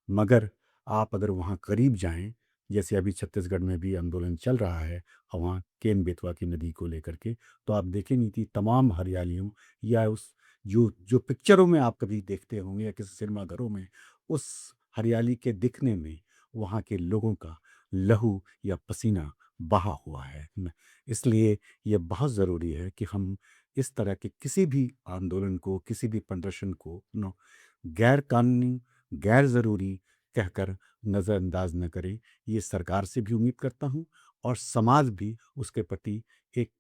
मगर आप अगर वहाँ करीब जाएँ, जैसे अभी छत्तीसगढ़ में भी आंदोलन चल रहा है वहाँ केन-बेतवा की नदी को लेकर के, तो आप देखेंगे कि तमाम हरियालियों या उस जो जो पिक्चरों में आप कभी देखते होंगे या किसी सिनेमाघरों में, उस हरियाली के दिखने में वहाँ के लोगों का लहू या पसीना बहा हुआ है। इसलिए ये बहुत ज़रूरी है कि हम इस तरह के किसी भी आंदोलन को, किसी भी प्रदर्शन को गैर कानूनी, गैर ज़रूरी कहकर नज़रअंदाज न करें। ये सरकार से भी उम्मीद करता हूँ और समाज भी उसके प्रति एक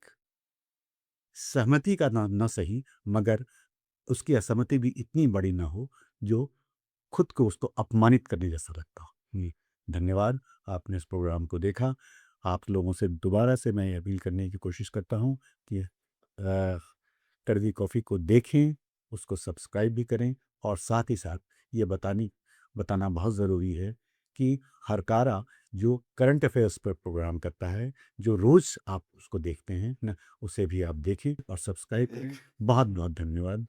सहमति का ना सही मगर उसकी असहमति भी इतनी बड़ी ना हो जो खुद को उसको अपमानित करने जैसा लगता हो। धन्यवाद, आपने इस प्रोग्राम को देखा। आप लोगों से दोबारा से मैं ये अपील करने की कोशिश करता हूँ कि कड़वी कॉफ़ी को देखें, उसको सब्सक्राइब भी करें और साथ ही साथ ये बताना बहुत ज़रूरी है कि हरकारा जो करंट अफेयर्स पर प्रोग्राम करता है, जो रोज़ आप उसको देखते हैं ना, उसे भी आप देखें और सब्सक्राइब करें। बहुत-बहुत धन्यवाद।